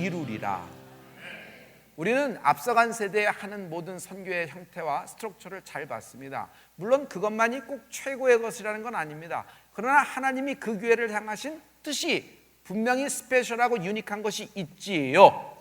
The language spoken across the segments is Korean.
이루리라. 우리는 앞서간 세대에 하는 모든 선교의 형태와 스트럭처를 잘 봤습니다. 물론 그것만이 꼭 최고의 것이라는 건 아닙니다. 그러나 하나님이 그 교회를 향하신 뜻이 분명히 스페셜하고 유니크한 것이 있지요.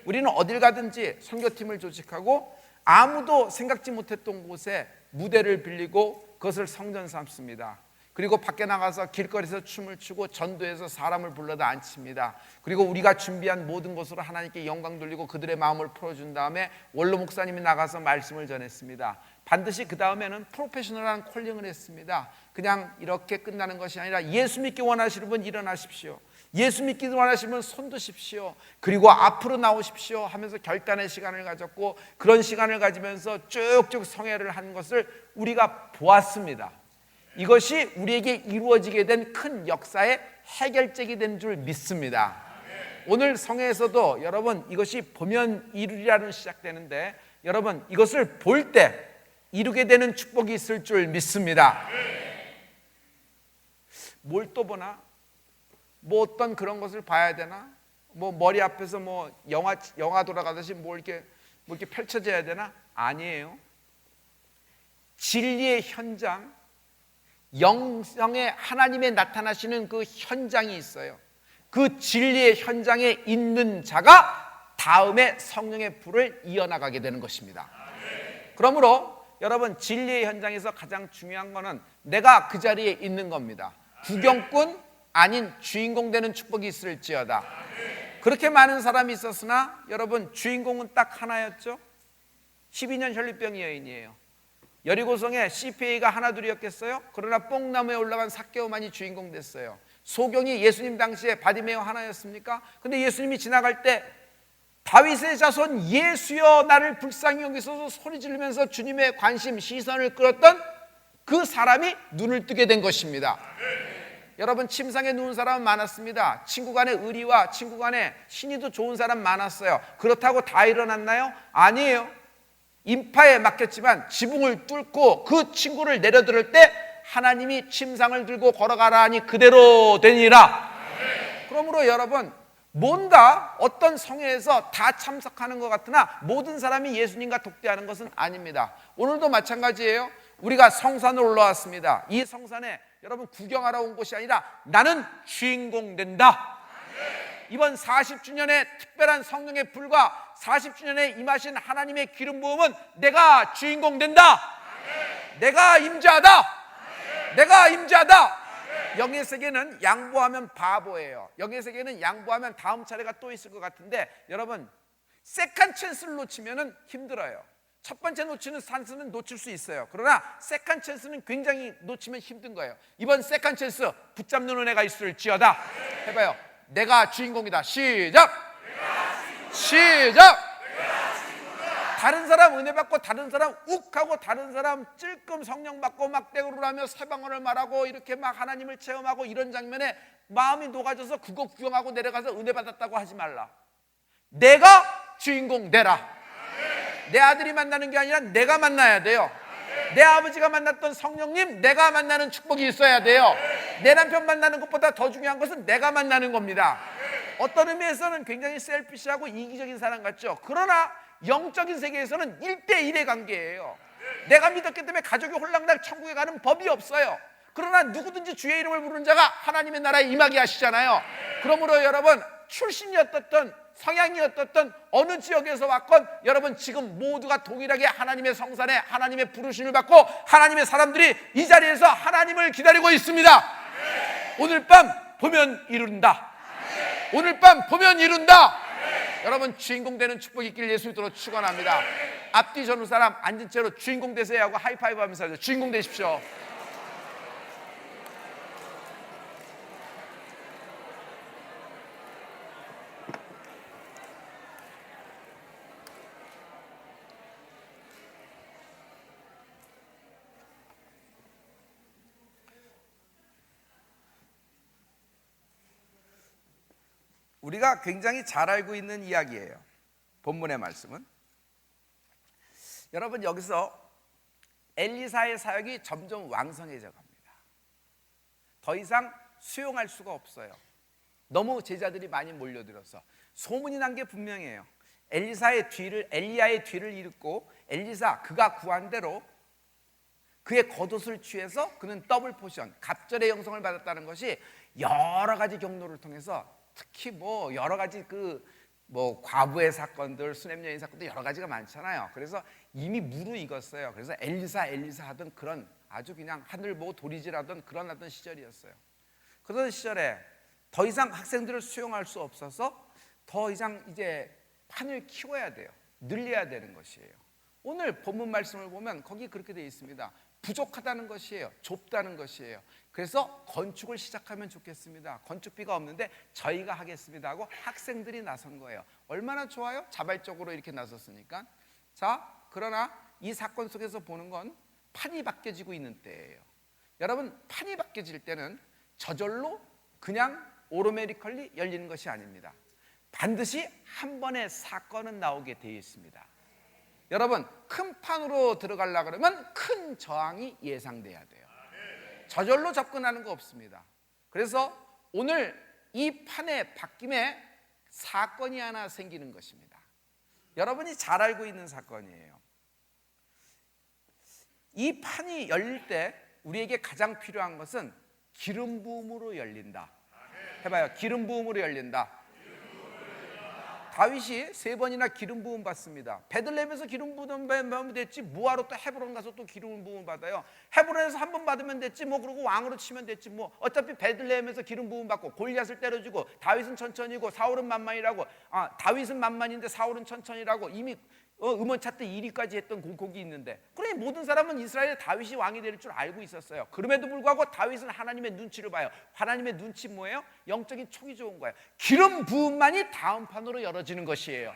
우리는 어딜 가든지 선교팀을 조직하고 아무도 생각지 못했던 곳에 무대를 빌리고 그것을 성전 삼습니다. 그리고 밖에 나가서 길거리에서 춤을 추고 전도해서 사람을 불러다 앉힙니다. 그리고 우리가 준비한 모든 것으로 하나님께 영광 돌리고 그들의 마음을 풀어준 다음에 원로 목사님이 나가서 말씀을 전했습니다. 반드시 그 다음에는 프로페셔널한 콜링을 했습니다. 그냥 이렇게 끝나는 것이 아니라 예수 믿기 원하시는 분 일어나십시오. 예수 믿기 원하시는 분 손 드십시오. 그리고 앞으로 나오십시오 하면서 결단의 시간을 가졌고, 그런 시간을 가지면서 쭉쭉 성회를 한 것을 우리가 보았습니다. 이것이 우리에게 이루어지게 된 큰 역사의 해결책이 된 줄 믿습니다. 오늘 성회에서도 여러분 이것이 보면 이루리라는 시작되는데, 여러분 이것을 볼 때 이루게 되는 축복이 있을 줄 믿습니다. 뭘 또 보나? 뭐 어떤 그런 것을 봐야 되나? 뭐 머리 앞에서 뭐 영화 돌아가듯이 뭐 이렇게 펼쳐져야 되나? 아니에요. 진리의 현장, 영성의 하나님의 나타나시는 그 현장이 있어요. 그 진리의 현장에 있는 자가 다음에 성령의 불을 이어나가게 되는 것입니다. 그러므로 여러분, 진리의 현장에서 가장 중요한 것은 내가 그 자리에 있는 겁니다. 구경꾼 아닌 주인공 되는 축복이 있을지어다. 그렇게 많은 사람이 있었으나 여러분, 주인공은 딱 하나였죠. 12년 혈류병 여인이에요. 여리고성에 CPA가 하나둘이었겠어요? 그러나 뽕나무에 올라간 삭개오만이 주인공 됐어요. 소경이 예수님 당시에 바디메오 하나였습니까? 근데 예수님이 지나갈 때 다윗의 자손 예수여 나를 불쌍히 여기소서 소리 지르면서 주님의 관심, 시선을 끌었던 그 사람이 눈을 뜨게 된 것입니다. 여러분, 침상에 누운 사람은 많았습니다. 친구 간의 의리와 친구 간의 신의도 좋은 사람 많았어요. 그렇다고 다 일어났나요? 아니에요. 인파에 맡겼지만 지붕을 뚫고 그 친구를 내려들을 때 하나님이 침상을 들고 걸어가라 하니 그대로 되니라. 그러므로 여러분, 뭔가 어떤 성회에서 다 참석하는 것 같으나 모든 사람이 예수님과 독대하는 것은 아닙니다. 오늘도 마찬가지예요. 우리가 성산으로 올라왔습니다. 이 성산에 여러분 구경하러 온 곳이 아니라 나는 주인공 된다. 이번 40주년의 특별한 성령의 불과 40주년에 임하신 하나님의 기름 부음은 내가 주인공 된다. 내가 임자다. 내가 임자다. 영의 세계는 양보하면 바보예요. 영의 세계는 양보하면 다음 차례가 또 있을 것 같은데, 여러분 세컨 찬스를 놓치면 힘들어요. 첫 번째 놓치는 찬스는 놓칠 수 있어요. 그러나 세컨 찬스는 굉장히 놓치면 힘든 거예요. 이번 세컨 찬스 붙잡는 은혜가 있을지어다. 해봐요. 내가 주인공이다. 시작. 시작. 다른 사람 은혜 받고 다른 사람 욱하고 다른 사람 찔끔 성령 받고 막 떼구를 하며 새방언을 말하고 이렇게 막 하나님을 체험하고 이런 장면에 마음이 녹아져서 그거 구경하고 내려가서 은혜 받았다고 하지 말라. 내가 주인공 되라. 내 아들이 만나는 게 아니라 내가 만나야 돼요. 내 아버지가 만났던 성령님, 내가 만나는 축복이 있어야 돼요. 내 남편 만나는 것보다 더 중요한 것은 내가 만나는 겁니다. 어떤 의미에서는 굉장히 셀피시하고 이기적인 사람 같죠. 그러나 영적인 세계에서는 1대1의 관계예요. 내가 믿었기 때문에 가족이 홀랑당 천국에 가는 법이 없어요. 그러나 누구든지 주의 이름을 부르는 자가 하나님의 나라에 임하게 하시잖아요. 그러므로 여러분, 출신이 어떻든 성향이 어떻든 어느 지역에서 왔건 여러분 지금 모두가 동일하게 하나님의 성산에 하나님의 부르심을 받고 하나님의 사람들이 이 자리에서 하나님을 기다리고 있습니다. 오늘 밤 보면 이룬다. 오늘 밤 보면 이룬다. 여러분, 주인공 되는 축복이 있기를 예수 이름으로 축원합니다. 앞뒤 전후 사람 앉은 채로 주인공 되세요 하고 하이파이브 하면서 주인공 되십시오. 우리가 굉장히 잘 알고 있는 이야기예요. 본문의 말씀은 여러분, 여기서 엘리사의 사역이 점점 왕성해져 갑니다. 더 이상 수용할 수가 없어요. 너무 제자들이 많이 몰려들어서 소문이 난 게 분명해요. 엘리야의 뒤를 잇고 엘리사 그가 구한 대로 그의 겉옷을 취해서 그는 더블 포션 갑절의 영성을 받았다는 것이 여러 가지 경로를 통해서 특히 뭐 여러 가지 뭐 과부의 사건들, 수냄 여인 사건도 여러 가지가 많잖아요. 그래서 이미 무르익었어요. 그래서 엘리사 하던 그런 아주 그냥 하늘 보고 도리질하던 그런 하던 시절이었어요. 그런 시절에 더 이상 학생들을 수용할 수 없어서 더 이상 이제 판을 키워야 돼요. 늘려야 되는 것이에요. 오늘 본문 말씀을 보면 거기 그렇게 되어 있습니다. 부족하다는 것이에요. 좁다는 것이에요. 그래서 건축을 시작하면 좋겠습니다. 건축비가 없는데 저희가 하겠습니다 하고 학생들이 나선 거예요. 얼마나 좋아요? 자발적으로 이렇게 나섰으니까. 자, 그러나 이 사건 속에서 보는 건 판이 바뀌어지고 있는 때예요. 여러분, 판이 바뀌어질 때는 저절로 그냥 오토매티컬리 열리는 것이 아닙니다. 반드시 한 번의 사건은 나오게 되어 있습니다. 여러분, 큰 판으로 들어가려고 그러면 큰 저항이 예상돼야 돼요. 저절로 접근하는 거 없습니다. 그래서 오늘 이 판의 바뀜에 사건이 하나 생기는 것입니다. 여러분이 잘 알고 있는 사건이에요. 이 판이 열릴 때 우리에게 가장 필요한 것은 기름 부음으로 열린다. 해봐요. 기름 부음으로 열린다. 다윗이 3번이나 기름 부음 받습니다. 베들레헴에서 기름 부음 받으면 됐지 뭐하러 또 헤브론 가서 또 기름 부음 받아요. 헤브론에서 한 번 받으면 됐지 뭐, 그러고 왕으로 치면 됐지 뭐. 어차피 베들레헴에서 기름 부음 받고 골리앗을 때려주고 다윗은 천천히고 사울은 만만이라고. 다윗은 만만인데 사울은 천천히라고. 이미 음원 차트 1위까지 했던 곡이 있는데, 그러니 모든 사람은 이스라엘의 다윗이 왕이 될 줄 알고 있었어요. 그럼에도 불구하고 다윗은 하나님의 눈치를 봐요. 하나님의 눈치 뭐예요? 영적인 촉이 좋은 거예요. 기름 부음만이 다음 판으로 열어지는 것이에요.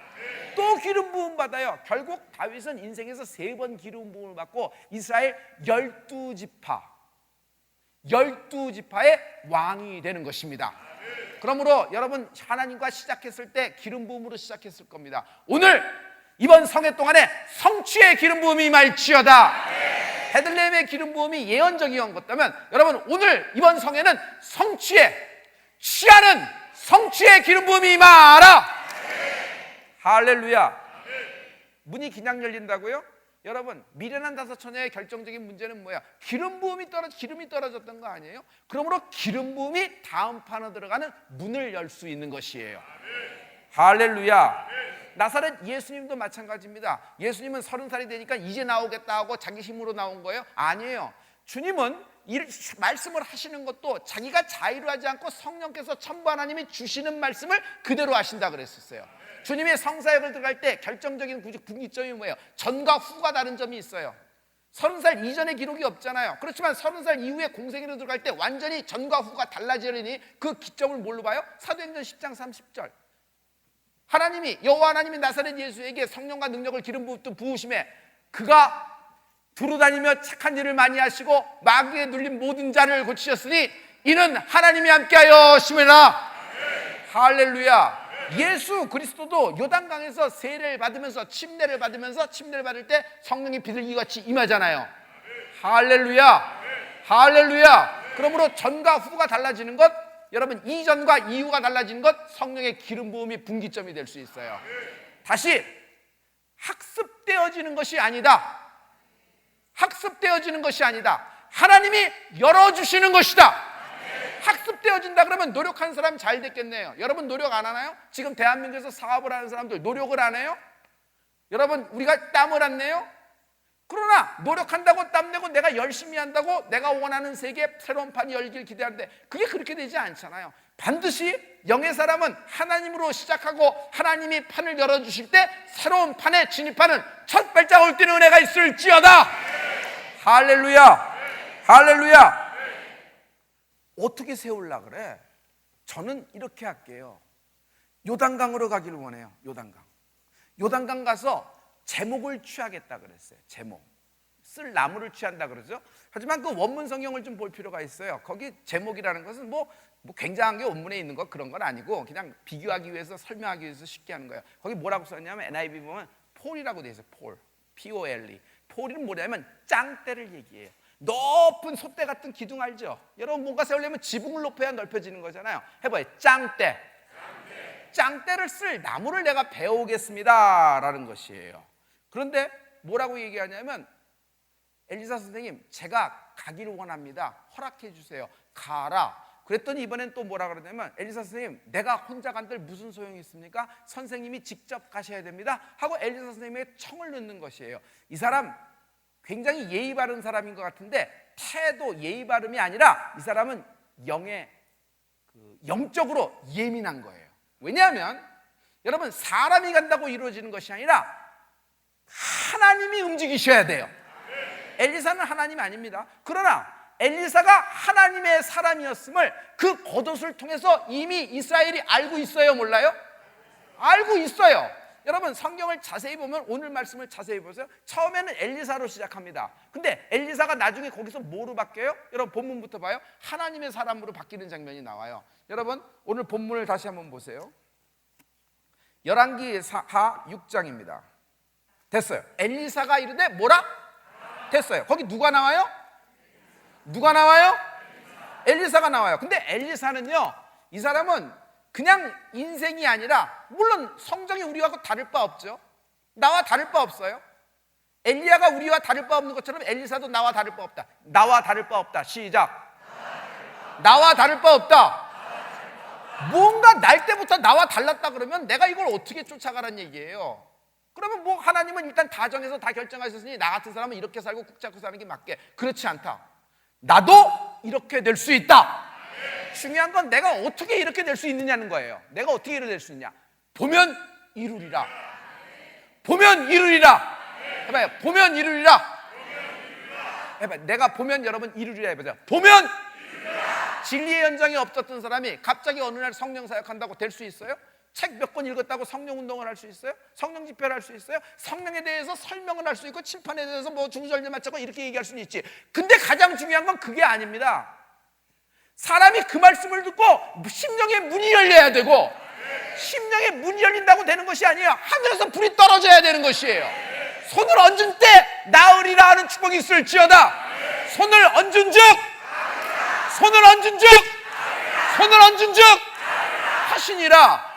또 기름 부음 받아요. 결국 다윗은 인생에서 3번 기름 부음을 받고 이스라엘 12지파의 왕이 되는 것입니다. 그러므로 여러분, 하나님과 시작했을 때 기름 부음으로 시작했을 겁니다. 오늘 이번 성회 동안에 성취의 기름 부음이 임할지어다. 베들레헴의 기름 부음이 예언적인 것다면, 여러분 오늘 이번 성회는 취하는 성취의 기름 부음이 임하라. 할렐루야. 문이 그냥 열린다고요? 여러분, 미련한 5처녀의 결정적인 문제는 뭐야? 기름이 떨어졌던 거 아니에요? 그러므로 기름 부음이 다음 판으로 들어가는 문을 열 수 있는 것이에요. 할렐루야. 나사렛 예수님도 마찬가지입니다. 예수님은 30살이 되니까 이제 나오겠다 하고 자기 힘으로 나온 거예요? 아니에요. 주님은 말씀을 하시는 것도 자기가 자유하지 않고 성령께서 천부 하나님이 주시는 말씀을 그대로 하신다 그랬었어요. 주님의 성사역을 들어갈 때 결정적인 분기점이 뭐예요? 전과 후가 다른 점이 있어요. 30살 이전의 기록이 없잖아요. 그렇지만 30살 이후에 공생애로 들어갈 때 완전히 전과 후가 달라지려니 그 기점을 뭘로 봐요? 사도행전 10장 30절. 여호와 하나님이 나사렛 예수에게 성령과 능력을 기름 부으심에 그가 두루다니며 착한 일을 많이 하시고 마귀에 눌린 모든 자를 고치셨으니 이는 하나님이 함께하여 심으라. 할렐루야. 예수 그리스도도 요단강에서 세례를 받으면서 침례를 받을 때 성령이 비둘기같이 임하잖아요. 할렐루야. 그러므로 전과 후가 달라지는 것, 여러분 이전과 이후가 달라지는 것, 성령의 기름 부음이 분기점이 될 수 있어요. 다시 학습되어지는 것이 아니다. 하나님이 열어주시는 것이다. 학습되어진다 그러면 노력하는 사람 잘 됐겠네요. 여러분 노력 안 하나요? 지금 대한민국에서 사업을 하는 사람들 노력을 안 해요? 여러분 우리가 땀을 안 내요? 그러나 노력한다고 땀내고 내가 열심히 한다고 내가 원하는 세계 새로운 판이 열길 기대하는데 그게 그렇게 되지 않잖아요. 반드시 영의 사람은 하나님으로 시작하고 하나님이 판을 열어주실 때 새로운 판에 진입하는 첫 발자국을 뛰는 은혜가 있을지어다. 할렐루야. 어떻게 세우려고 그래? 저는 이렇게 할게요. 요단강으로 가기를 원해요. 요단강 가서 제목을 취하겠다 그랬어요. 제목. 쓸 나무를 취한다 그러죠. 하지만 그 원문 성경을 좀 볼 필요가 있어요. 거기 제목이라는 것은 뭐 굉장한 게 원문에 있는 거 그런 건 아니고 그냥 비교하기 위해서 설명하기 위해서 쉽게 하는 거예요. 거기 뭐라고 써있냐면 NIV 보면 폴이라고 돼 있어요. 폴. P-O-L-E. 폴은 뭐냐면 짱대를 얘기해요. 높은 솥대 같은 기둥 알죠? 여러분 뭔가 세우려면 지붕을 높여야 넓혀지는 거잖아요. 해봐요. 짱대. 짱대를 쓸 나무를 내가 배우겠습니다 라는 것이에요. 그런데 뭐라고 얘기하냐면 엘리사 선생님, 제가 가기를 원합니다. 허락해 주세요. 가라. 그랬더니 이번엔 또 뭐라 그러냐면 엘리사 선생님, 내가 혼자 간들 무슨 소용이 있습니까? 선생님이 직접 가셔야 됩니다 하고 엘리사 선생님에게 청을 넣는 것이에요. 이 사람 굉장히 예의 바른 사람인 것 같은데 태도 예의 바름이 아니라 이 사람은 영적으로 예민한 거예요. 왜냐하면 여러분, 사람이 간다고 이루어지는 것이 아니라 하나님이 움직이셔야 돼요. 엘리사는 하나님이 아닙니다. 그러나 엘리사가 하나님의 사람이었음을 그 겉옷을 통해서 이미 이스라엘이 알고 있어요, 몰라요? 알고 있어요. 여러분, 성경을 자세히 보면, 오늘 말씀을 자세히 보세요. 처음에는 엘리사로 시작합니다. 근데 엘리사가 나중에 거기서 뭐로 바뀌어요? 여러분, 본문부터 봐요. 하나님의 사람으로 바뀌는 장면이 나와요. 여러분, 오늘 본문을 다시 한번 보세요. 열왕기하 6장입니다. 됐어요. 엘리사가 이르되 뭐라? 됐어요. 거기 누가 나와요? 누가 나와요? 엘리사가 나와요. 근데 엘리사는요, 이 사람은 그냥 인생이 아니라, 물론 성정이 우리하고 다를 바 없죠. 나와 다를 바 없어요. 엘리야가 우리와 다를 바 없는 것처럼 엘리사도 나와 다를 바 없다. 나와 다를 바 없다. 시작. 나와 다를 바 없다. 뭔가 날 때부터 나와 달랐다 그러면 내가 이걸 어떻게 쫓아가란 얘기예요. 그러면 뭐 하나님은 일단 다 정해서 다 결정하셨으니 나 같은 사람은 이렇게 살고 꾹 잡고 사는 게 맞게. 그렇지 않다. 나도 이렇게 될 수 있다. 중요한 건 내가 어떻게 이렇게 될 수 있느냐는 거예요. 내가 어떻게 이렇게 될 수 있냐. 보면 이루리라. 보면 이루리라. 해봐요. 보면 이루리라. 해봐요. 내가 보면 여러분 이루리라 해보세요. 보면 이루리라. 진리의 현장이 없었던 사람이 갑자기 어느 날 성령 사역한다고 될 수 있어요? 책 몇 권 읽었다고 성령 운동을 할 수 있어요? 성령 집회를 할 수 있어요? 성령에 대해서 설명을 할 수 있고 칠판에 대해서 뭐 중절절 맞추고 이렇게 얘기할 수는 있지. 근데 가장 중요한 건 그게 아닙니다. 사람이 그 말씀을 듣고 심령의 문이 열려야 되고, 심령의 문이 열린다고 되는 것이 아니에요. 하늘에서 불이 떨어져야 되는 것이에요. 손을 얹은 때 나으리라 하는 축복이 있을지어다. 손을 얹은 즉, 손을 얹은 즉, 손을 얹은 즉 하시니라.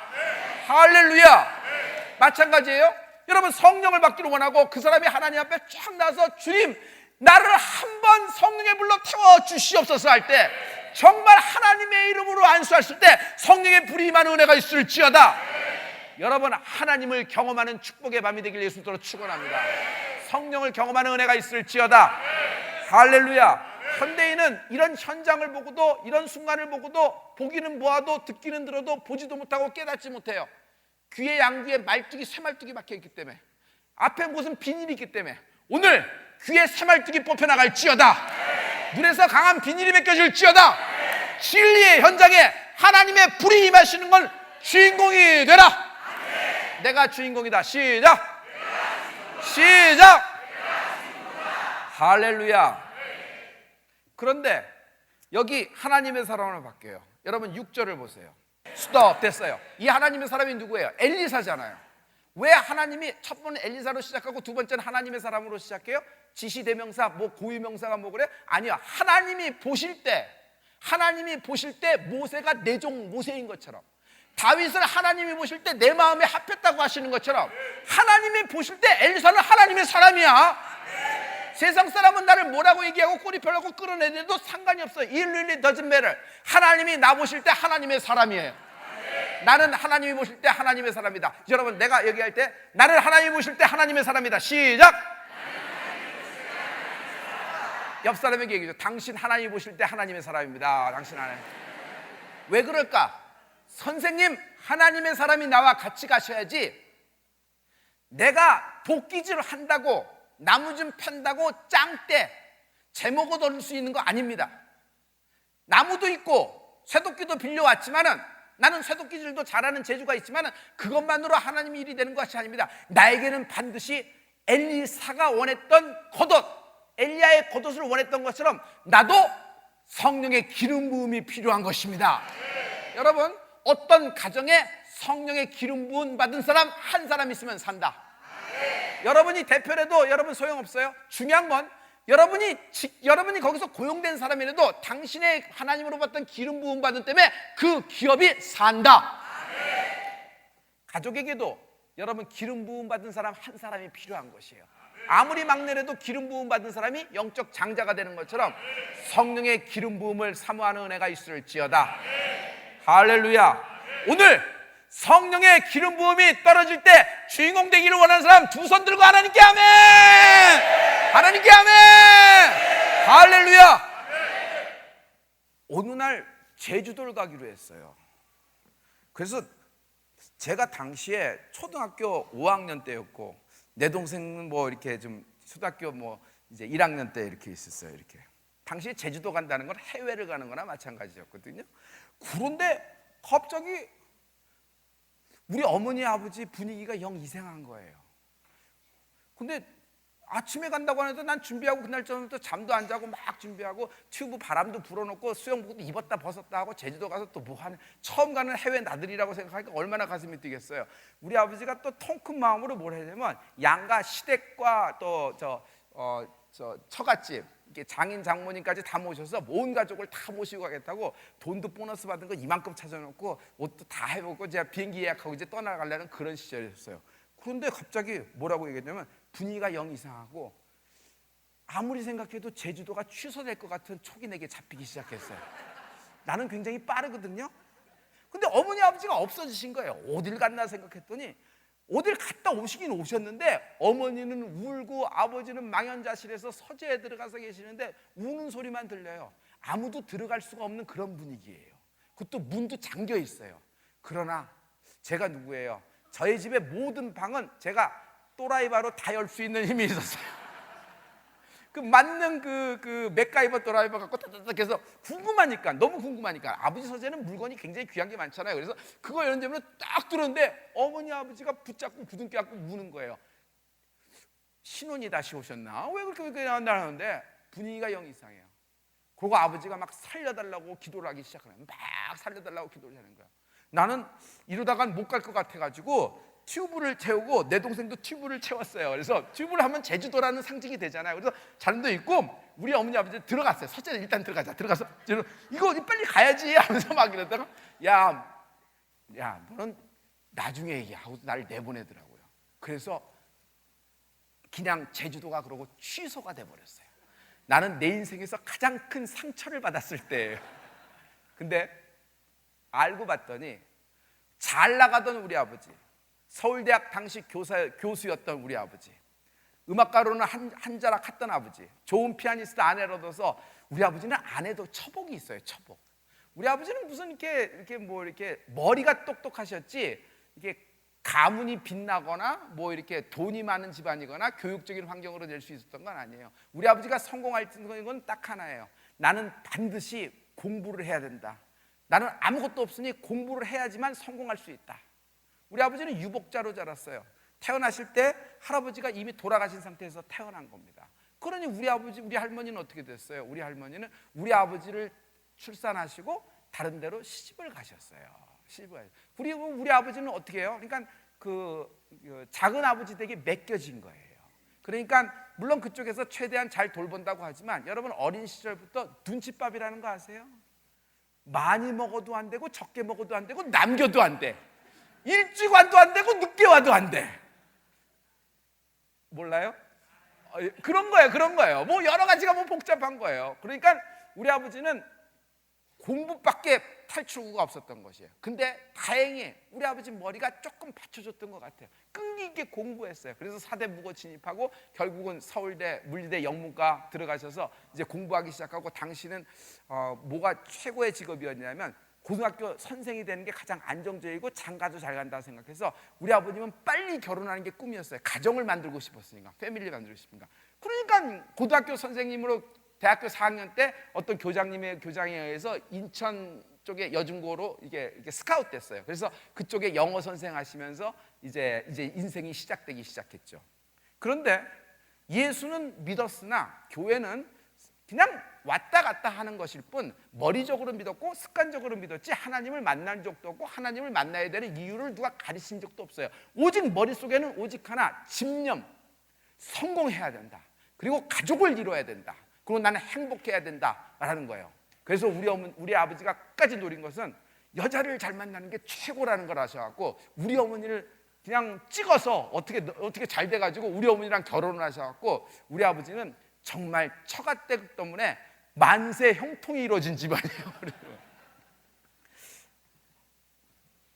할렐루야. 마찬가지예요. 여러분, 성령을 받기를 원하고 그 사람이 하나님 앞에 쫙 나서 주님, 나를 한번 성령의 불로 태워주시옵소서 할 때, 정말 하나님의 이름으로 안수했을 때 성령의 불이 임하는 은혜가 있을지어다. 여러분, 하나님을 경험하는 축복의 밤이 되길 예수님으로 축원합니다. 성령을 경험하는 은혜가 있을지어다. 할렐루야. 현대인은 이런 현장을 보고도, 이런 순간을 보고도, 보기는 보아도 듣기는 들어도 보지도 못하고 깨닫지 못해요. 귀에 양귀에 말뚝이, 쇠말뚝이 박혀있기 때문에, 앞에 무슨 비닐이 있기 때문에. 오늘 귀에 쇠말뚝이 뽑혀나갈지어다. 눈에서 강한 비닐이 벗겨질지어다. 진리의 현장에 하나님의 불이 임하시는 건 주인공이 되라. 내가 주인공이다. 시작. 시작. 할렐루야. 그런데 여기 하나님의 사람으로 바뀌어요. 여러분 6절을 보세요. 스톱. 됐어요. 이 하나님의 사람이 누구예요? 엘리사잖아요. 왜 하나님이 첫 번째 엘리사로 시작하고 두 번째는 하나님의 사람으로 시작해요? 지시대명사, 뭐 고유명사가 뭐 그래? 아니요. 하나님이 보실 때 모세가 내 종 모세인 것처럼, 다윗을 하나님이 보실 때 내 마음에 합했다고 하시는 것처럼, 하나님이 보실 때 엘리사는 하나님의 사람이야. 세상 사람은 나를 뭐라고 얘기하고 꼬리표라고 끌어내려도 상관이 없어요. It really doesn't matter. 하나님이 나 보실 때 하나님의 사람이에요. 나는 하나님이 보실 때 하나님의 사람이다. 여러분, 내가 얘기할 때 나는 하나님이 보실 때 하나님의 사람이다. 시작. 옆 사람에게 얘기해줘. 당신 하나님이 보실 때 하나님의 사람입니다. 당신 하나님. 왜 그럴까? 선생님, 하나님의 사람이 나와 같이 가셔야지 내가 도끼질을 한다고, 나무 좀 편다고 짱대 제목을 얻을 수 있는 거 아닙니다. 나무도 있고 쇠도끼도 빌려왔지만은, 나는 쇠도끼질도 잘하는 재주가 있지만은 그것만으로 하나님의 일이 되는 것이 아닙니다. 나에게는 반드시 엘리사가 원했던 겉옷, 엘리야의 겉옷을 원했던 것처럼 나도 성령의 기름 부음이 필요한 것입니다. 여러분, 어떤 가정에 성령의 기름 부음 받은 사람 한 사람 있으면 산다. 여러분이 대표라도 여러분 소용없어요. 중요한 건 여러분이 거기서 고용된 사람이라도 당신의 하나님으로 받던 기름 부음 받은 때문에 그 기업이 산다. 가족에게도 여러분 기름 부음 받은 사람 한 사람이 필요한 것이에요. 아무리 막내라도 기름 부음 받은 사람이 영적 장자가 되는 것처럼 성령의 기름 부음을 사모하는 은혜가 있을지어다. 할렐루야. 오늘 성령의 기름 부음이 떨어질 때 주인공 되기를 원하는 사람 두 손 들고 하나님께 아멘. 하나님께 아멘. 할렐루야. 어느 날 제주도를 가기로 했어요. 그래서 제가 당시에 초등학교 5학년 때였고 내 동생은 뭐 이렇게 좀 초등학교 뭐 이제 1학년 때 이렇게 있었어요. 이렇게 당시에 제주도 간다는 건 해외를 가는 거나 마찬가지였거든요. 그런데 갑자기 우리 어머니 아버지 분위기가 영 이상한 거예요. 근데 아침에 간다고 하는데 난 준비하고 그날 저녁부터 잠도 안 자고 막 준비하고 튜브 바람도 불어넣고 수영복도 입었다 벗었다 하고 제주도 가서 또 뭐 하는, 처음 가는 해외 나들이라고 생각하니까 얼마나 가슴이 뛰겠어요. 우리 아버지가 또 통 큰 마음으로 뭘 하냐면 양가 시댁과 또 처갓집 이렇게 장인 장모님까지 다 모셔서 온 가족을 다 모시고 가겠다고 돈도 보너스 받은 거 이만큼 찾아놓고 옷도 다 해보고 제가 비행기 예약하고 이제 떠나가려는 그런 시절이었어요. 그런데 갑자기 뭐라고 얘기했냐면 분위기가 영 이상하고 아무리 생각해도 제주도가 취소될 것 같은 촉이 내게 잡히기 시작했어요. 나는 굉장히 빠르거든요. 근데 어머니 아버지가 없어지신 거예요. 어딜 갔나 생각했더니 어딜 갔다 오시긴 오셨는데 어머니는 울고 아버지는 망연자실해서 서재에 들어가서 계시는데 우는 소리만 들려요. 아무도 들어갈 수가 없는 그런 분위기예요. 그것도 문도 잠겨 있어요. 그러나 제가 누구예요? 저희 집의 모든 방은 제가 또라이바로 다 열 수 있는 힘이 있었어요. 그 맞는 그 맥가이버 또라이버 갖고 따따따 해서 궁금하니까, 너무 궁금하니까. 아버지 서재는 물건이 굉장히 귀한 게 많잖아요. 그래서 그거 열면 딱 들었는데 어머니 아버지가 붙잡고 부둥켜 갖고 우는 거예요. 신혼이 다시 오셨나? 왜 그렇게 나는데 분위기가 영 이상해요. 그리고 아버지가 막 살려달라고 기도를 하기 시작하는 거예요. 막 살려달라고 기도를 하는 거예요. 나는 이러다간 못 갈 것 같아가지고 튜브를 채우고 내 동생도 튜브를 채웠어요. 그래서 튜브를 하면 제주도라는 상징이 되잖아요. 그래서 자는도 있고 우리 어머니 아버지 들어갔어요. 첫째는 일단 들어가서 이거 빨리 가야지 하면서 막 이러다가 야 너는 나중에 얘기하고 날 내보내더라고요. 그래서 그냥 제주도가 그러고 취소가 돼버렸어요. 나는 내 인생에서 가장 큰 상처를 받았을 때예요. 근데 알고 봤더니 잘 나가던 우리 아버지, 서울대학 당시 교수였던 우리 아버지, 음악가로는 한 자락 했던 아버지, 좋은 피아니스트 아내를 얻어서 우리 아버지는 아내도 처복이 있어요. 처복. 우리 아버지는 무슨 이렇게 머리가 똑똑하셨지 이게 가문이 빛나거나 뭐 이렇게 돈이 많은 집안이거나 교육적인 환경으로 낼 수 있었던 건 아니에요. 우리 아버지가 성공할 건 딱 하나예요. 나는 반드시 공부를 해야 된다. 나는 아무것도 없으니 공부를 해야지만 성공할 수 있다. 우리 아버지는 유복자로 자랐어요. 태어나실 때 할아버지가 이미 돌아가신 상태에서 태어난 겁니다. 그러니 우리 할머니는 어떻게 됐어요? 우리 할머니는 우리 아버지를 출산하시고 다른 데로 시집을 가셨어요. 그리고 우리 아버지는 어떻게 해요? 그러니까 그 작은 아버지 댁에 맡겨진 거예요. 그러니까 물론 그쪽에서 최대한 잘 돌본다고 하지만 여러분 어린 시절부터 눈칫밥이라는 거 아세요? 많이 먹어도 안 되고 적게 먹어도 안 되고 남겨도 안 돼. 일찍 와도 안 되고 늦게 와도 안 돼. 몰라요? 그런 거예요. 뭐 여러 가지가 뭐 복잡한 거예요. 그러니까 우리 아버지는 공부밖에 탈출구가 없었던 것이에요. 근데 다행히 우리 아버지 머리가 조금 받쳐줬던 것 같아요. 끈기 있게 공부했어요. 그래서 사대 무고 진입하고 결국은 서울대 물리대 영문과 들어가셔서 이제 공부하기 시작하고, 당시는 뭐가 최고의 직업이었냐면 고등학교 선생이 되는 게 가장 안정적이고 장가도 잘 간다고 생각해서 우리 아버님은 빨리 결혼하는 게 꿈이었어요. 가정을 만들고 싶었으니까, 패밀리 만들고 싶으니까. 그러니까 고등학교 선생님으로 대학교 4학년 때 어떤 교장님의 교장에 의해서 인천 쪽에 여중고로 이게 스카우트 됐어요. 그래서 그쪽에 영어 선생 하시면서 이제 인생이 시작되기 시작했죠. 그런데 예수는 믿었으나 교회는 그냥 왔다 갔다 하는 것일 뿐 머리적으로 믿었고 습관적으로 믿었지 하나님을 만난 적도 없고 하나님을 만나야 되는 이유를 누가 가르친 적도 없어요. 오직 머릿속에는 오직 하나, 집념, 성공해야 된다. 그리고 가족을 이뤄야 된다. 그리고 나는 행복해야 된다라는 거예요. 그래서 우리 아버지가 끝까지 노린 것은 여자를 잘 만나는 게 최고라는 걸 아셔갖고 우리 어머니를 그냥 찍어서 어떻게 잘 돼가지고 우리 어머니랑 결혼을 하셔갖고 우리 아버지는 정말 처가댁 때문에 만세 형통이 이루어진 집안이에요.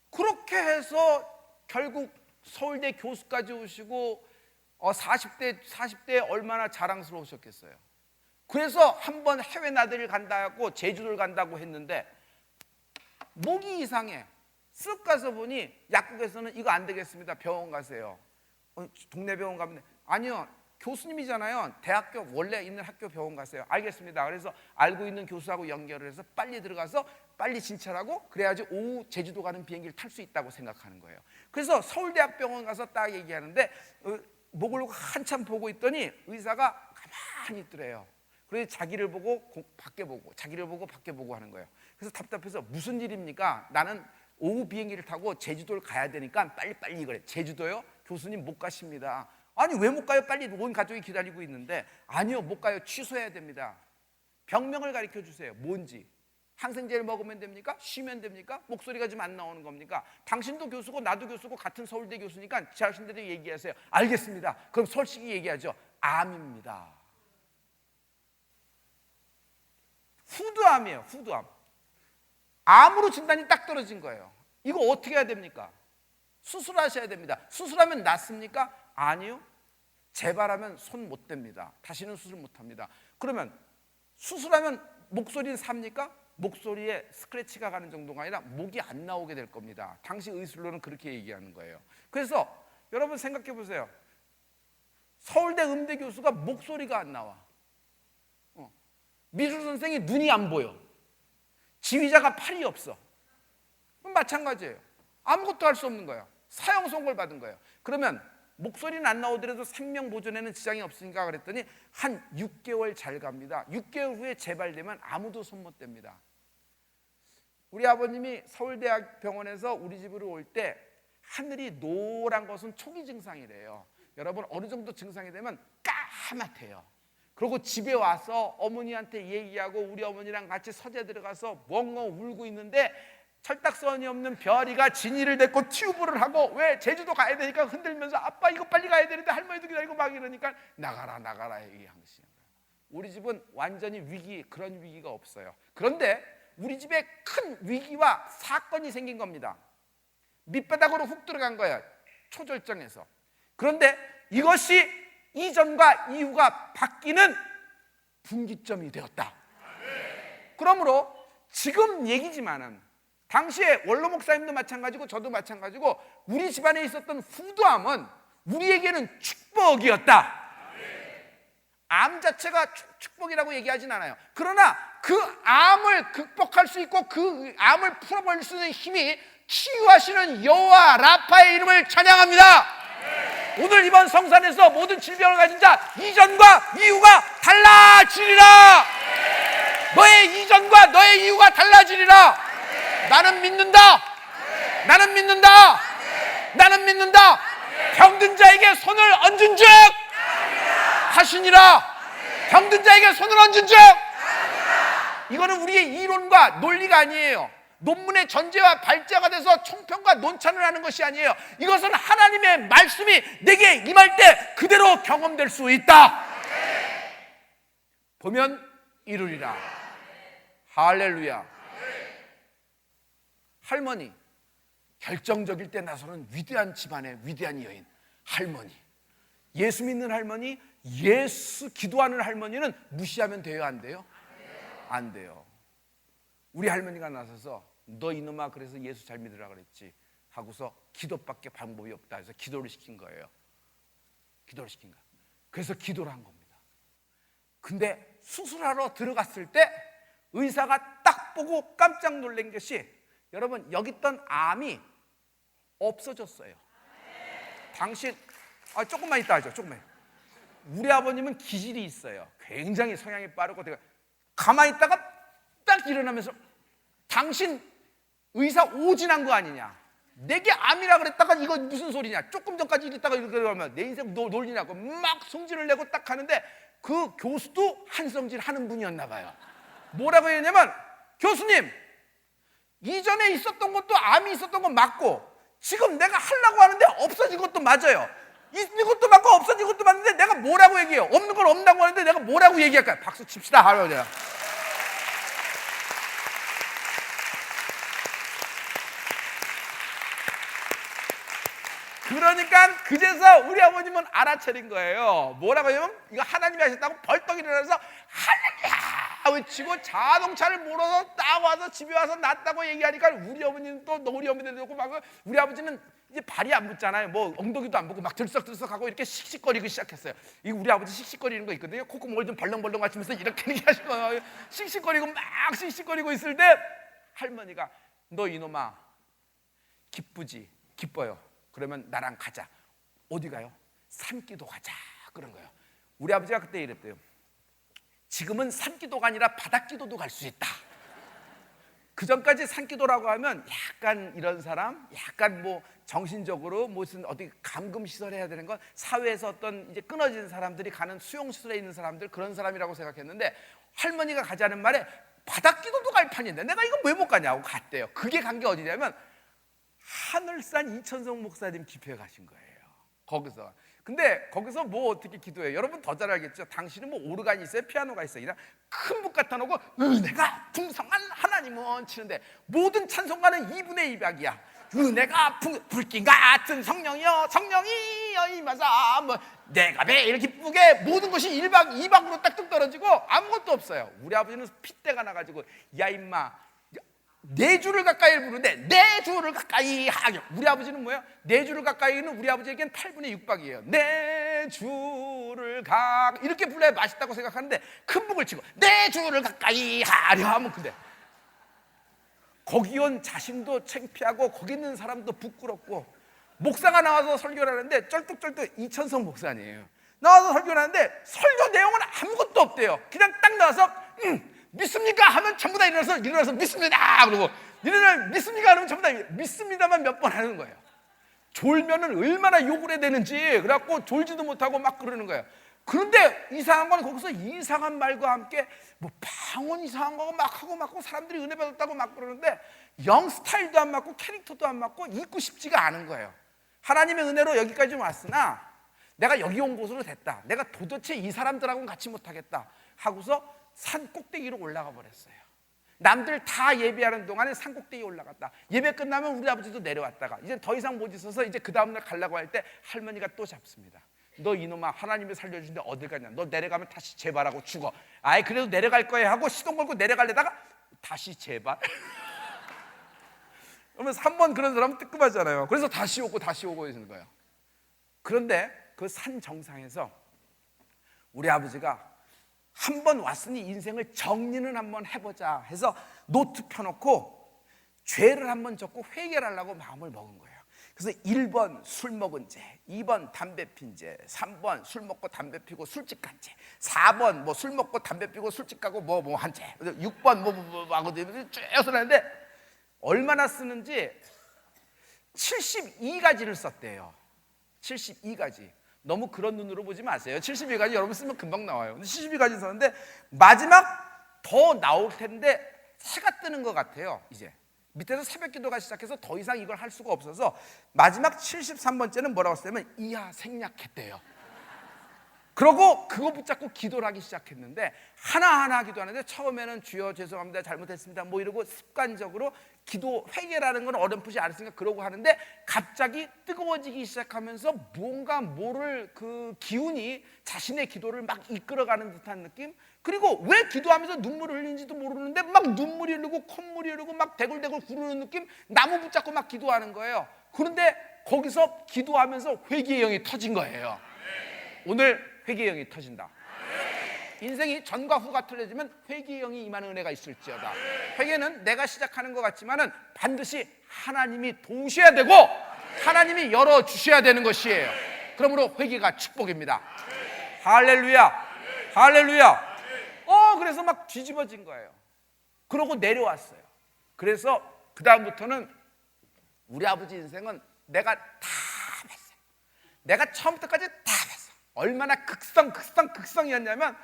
그렇게 해서 결국 서울대 교수까지 오시고 40대 얼마나 자랑스러우셨겠어요. 그래서 한번 해외 나들이를 간다 하고 제주도를 간다고 했는데 목이 이상해. 쓱 가서 보니 약국에서는 이거 안 되겠습니다. 병원 가세요. 동네 병원 가면 아니요. 교수님이잖아요. 대학교 원래 있는 학교 병원 가세요. 알겠습니다. 그래서 알고 있는 교수하고 연결을 해서 빨리 들어가서 빨리 진찰하고 그래야지 오후 제주도 가는 비행기를 탈 수 있다고 생각하는 거예요. 그래서 서울대학병원 가서 딱 얘기하는데 목을 한참 보고 있더니 의사가 가만히 있더래요. 그래서 자기를 보고 밖에 보고 자기를 보고 밖에 보고 하는 거예요. 그래서 답답해서 무슨 일입니까? 나는 오후 비행기를 타고 제주도를 가야 되니까 빨리 그래. 제주도요? 교수님 못 가십니다. 아니 왜 못 가요? 빨리 온 가족이 기다리고 있는데 아니요 못 가요. 취소해야 됩니다. 병명을 가르쳐 주세요. 뭔지. 항생제를 먹으면 됩니까? 쉬면 됩니까? 목소리가 좀 안 나오는 겁니까? 당신도 교수고 나도 교수고 같은 서울대 교수니까 자신들이 얘기하세요. 알겠습니다. 그럼 솔직히 얘기하죠. 암입니다. 후두암이에요. 후두암. 암으로 진단이 딱 떨어진 거예요. 이거 어떻게 해야 됩니까? 수술하셔야 됩니다. 수술하면 낫습니까? 아니요. 재발하면 손 못 댑니다. 다시는 수술 못 합니다. 그러면 수술하면 목소리는 삽니까? 목소리에 스크래치가 가는 정도가 아니라 목이 안 나오게 될 겁니다. 당시 의술로는 그렇게 얘기하는 거예요. 그래서 여러분 생각해 보세요. 서울대 음대 교수가 목소리가 안 나와. 미술 선생이 눈이 안 보여. 지휘자가 팔이 없어. 그럼 마찬가지예요. 아무것도 할 수 없는 거예요. 사형 선고를 받은 거예요. 그러면 목소리는 안 나오더라도 생명 보존에는 지장이 없으니까 그랬더니 한 6개월 잘 갑니다. 6개월 후에 재발되면 아무도 손 못 댑니다. 우리 아버님이 서울대학병원에서 우리 집으로 올 때 하늘이 노란 것은 초기 증상이래요. 여러분 어느 정도 증상이 되면 까맣대요. 그리고 집에 와서 어머니한테 얘기하고 우리 어머니랑 같이 서재 들어가서 멍멍 울고 있는데 철딱선이 없는 별이가 진이를 댔고 튜브를 하고 왜 제주도 가야 되니까 흔들면서 아빠 이거 빨리 가야 되는데 할머니도 기다리고 막 이러니까 나가라 얘기하시는 거예요. 우리 집은 완전히 그런 위기가 없어요. 그런데 우리 집에 큰 위기와 사건이 생긴 겁니다. 밑바닥으로 훅 들어간 거예요. 초절정에서. 그런데 이것이 이전과 이후가 바뀌는 분기점이 되었다. 그러므로 지금 얘기지만은 당시에 원로 목사님도 마찬가지고 저도 마찬가지고 우리 집안에 있었던 후두암은 우리에게는 축복이었다. 암 자체가 축복이라고 얘기하진 않아요. 그러나 그 암을 극복할 수 있고 그 암을 풀어버릴 수 있는 힘이 치유하시는 여호와 라파의 이름을 찬양합니다. 오늘 이번 성산에서 모든 질병을 가진 자 이전과 이후가 달라지리라. 너의 이전과 너의 이후가 달라지리라. 나는 믿는다. 나는 믿는다. 나는 믿는다. 병든 자에게 손을 얹은 즉 하시니라. 병든 자에게 손을 얹은 즉. 이거는 우리의 이론과 논리가 아니에요. 논문의 전제와 발제가 돼서 총평과 논찬을 하는 것이 아니에요. 이것은 하나님의 말씀이 내게 임할 때 그대로 경험될 수 있다. 보면 이루리라. 할렐루야. 할머니, 결정적일 때 나서는 위대한 집안의 위대한 여인 할머니. 예수 믿는 할머니, 예수 기도하는 할머니는 무시하면 돼요? 안 돼요? 안 돼요. 우리 할머니가 나서서 너 이놈아 그래서 예수 잘 믿으라 그랬지 하고서 기도밖에 방법이 없다 해서 기도를 시킨 거예요. 기도를 시킨 거예요. 그래서 기도를 한 겁니다. 근데 수술하러 들어갔을 때 의사가 딱 보고 깜짝 놀란 것이 여러분 여기 있던 암이 없어졌어요. 당신 조금만 있다 하죠. 조금만. 우리 아버님은 기질이 있어요. 굉장히 성향이 빠르고 되게 가만히 있다가 딱 일어나면서 당신 의사 오진한 거 아니냐, 내게 암이라 그랬다가 이거 무슨 소리냐, 조금 전까지 이랬다가 이렇게 하면 내 인생 놀리냐고 막 성질을 내고 딱 하는데 그 교수도 한성질 하는 분이었나 봐요. 뭐라고 했냐면, 교수님, 이전에 있었던 것도 암이 있었던 건 맞고 지금 내가 하려고 하는데 없어진 것도 맞아요. 있는 것도 맞고 없어진 것도 맞는데 내가 뭐라고 얘기해요? 없는 걸 없다고 하는데 내가 뭐라고 얘기할까요? 박수 칩시다. 하려고. 그러니까 그제서 우리 아버님은 알아차린 거예요. 뭐라고 하냐면, 이거 하나님이 하셨다고 벌떡 일어나서 할렐루야 외치고 자동차를 몰아서 딱 와서 집에 와서 놨다고 얘기하니까 우리 어머니는 또 우리 어머니도 그렇고 막, 우리 아버지는 이제 발이 안 붙잖아요. 뭐 엉덩이도 안 붙고 막 들썩들썩하고 이렇게 씩씩거리기 시작했어요. 이 우리 아버지 씩씩거리는 거 있거든요. 콧구멍을 좀 벌렁벌렁 하시면서 이렇게 하시고 씩씩거리고 막 씩씩거리고 있을 때 할머니가, 너 이놈아 기쁘지? 기뻐요. 그러면 나랑 가자. 어디 가요? 산기도 가자. 그런 거예요. 우리 아버지가 그때 이랬대요. 지금은 산기도가 아니라 바닷기도도 갈 수 있다. 그 전까지 산기도라고 하면 약간 이런 사람, 약간 뭐 정신적으로 무슨 어디 감금 시설 해야 되는 건 사회에서 어떤 이제 끊어진 사람들이 가는 수용 시설에 있는 사람들, 그런 사람이라고 생각했는데, 할머니가 가자는 말에 바닷기도도 갈 판인데 내가 이거 왜 못 가냐고 갔대요. 그게 간 게 어디냐면 하늘산 이천성 목사님 집회에 가신 거예요. 거기서. 근데 거기서 뭐 어떻게 기도해요? 여러분 더 잘 알겠죠? 당신은 뭐 오르간이 있어요? 피아노가 있어요? 그냥 큰 붓 갖다 놓고 은혜가 풍성한 하나님은 치는데 모든 찬송가는 2분의 2박이야. 은혜가 불길 같은 성령이여 성령이여 임하사, 뭐 내가 매일 기쁘게, 모든 것이 1박 2박으로 딱뚝 떨어지고 아무것도 없어요. 우리 아버지는 핏대가 나가지고, 야 임마, 네 주를 가까이 부르는데 네 주를 가까이 하게. 우리 아버지는 뭐예요? 네 주를 가까이는 우리 아버지에겐 8분의 6박이에요. 네 주를 이렇게 불러야 맛있다고 생각하는데 큰 북을 치고 네 주를 가까이 하려 하면, 근데 거기 온 자신도 창피하고 거기 있는 사람도 부끄럽고, 목사가 나와서 설교를 하는데 쩔뚝쩔뚝 이천성 목사님이에요. 나와서 설교를 하는데 설교 내용은 아무것도 없대요. 그냥 딱 나와서 믿습니까? 하면 전부 다 일어나서 믿습니다. 그러고 니네는 믿습니까? 하면 전부 다 믿습니다만 몇 번 하는 거예요. 졸면은 얼마나 욕을 해야 되는지, 그래갖고 졸지도 못하고 막 그러는 거예요. 그런데 이상한 건 거기서 이상한 말과 함께 뭐 방언 이상한 거 막 하고 사람들이 은혜 받았다고 막 그러는데 영 스타일도 안 맞고 캐릭터도 안 맞고 있고 싶지가 않은 거예요. 하나님의 은혜로 여기까지 왔으나 내가 여기 온 곳으로 됐다. 내가 도대체 이 사람들하고는 같이 못하겠다 하고서 산 꼭대기로 올라가 버렸어요. 남들 다 예배하는 동안에 산 꼭대기에 올라갔다. 예배 끝나면 우리 아버지도 내려왔다가 이제 더 이상 못 있어서 이제 그 다음날 가려고 할 때 할머니가 또 잡습니다. 너 이놈아, 하나님이 살려주는데 어딜 가냐? 너 내려가면 다시 재발하고 죽어. 아이 그래도 내려갈 거야 하고 시동 걸고 내려가려다가 다시 재발. 그러면 3번 그런 사람은 뜨끔하잖아요. 그래서 다시 오고 이러는 거예요. 그런데 그 산 정상에서 우리 아버지가 한 번 왔으니 인생을 정리는 한번 해보자 해서 노트 펴놓고 죄를 한번 적고 회개를 하려고 마음을 먹은 거예요. 그래서 1번 술 먹은 죄, 2번 담배 핀 죄, 3번 술 먹고 담배 피고 술집 간 죄, 4번 뭐 술 먹고 담배 피고 술집 가고 뭐 한 죄, 6번 뭐 하고 쭉 써놨는데 얼마나 쓰는지 72가지를 썼대요. 72가지. 너무 그런 눈으로 보지 마세요. 72가지 여러분 쓰면 금방 나와요. 근데 72가지 썼는데 마지막 더 나올 텐데 해가 뜨는 것 같아요. 이제 밑에서 새벽 기도가 시작해서 더 이상 이걸 할 수가 없어서 마지막 73번째는 뭐라고 썼냐면 이하 생략했대요. 그러고 그거 붙잡고 기도를 하기 시작했는데 하나하나 기도하는데 처음에는 주여 죄송합니다 잘못했습니다 뭐 이러고 습관적으로 기도 회개라는 건 어렴풋이 알았으니까 그러고 하는데 갑자기 뜨거워지기 시작하면서 뭔가 모를 그 기운이 자신의 기도를 막 이끌어가는 듯한 느낌. 그리고 왜 기도하면서 눈물을 흘리는지도 모르는데 막 눈물이 흐르고 콧물이 흐르고 막 대굴대굴 구르는 느낌. 나무 붙잡고 막 기도하는 거예요. 그런데 거기서 기도하면서 회개의 영이 터진 거예요. 오늘 회개의 영이 터진다. 인생이 전과 후가 틀려지면 회개의 영이 임하는 은혜가 있을지어다. 회개는 내가 시작하는 것 같지만은 반드시 하나님이 도우셔야 되고 하나님이 열어주셔야 되는 것이에요. 그러므로 회개가 축복입니다. 할렐루야, 할렐루야. 그래서 막 뒤집어진 거예요. 그러고 내려왔어요. 그래서 그 다음부터는 우리 아버지 인생은 내가 다 봤어요. 내가 처음부터까지 다 봤어. 얼마나 극성이었냐면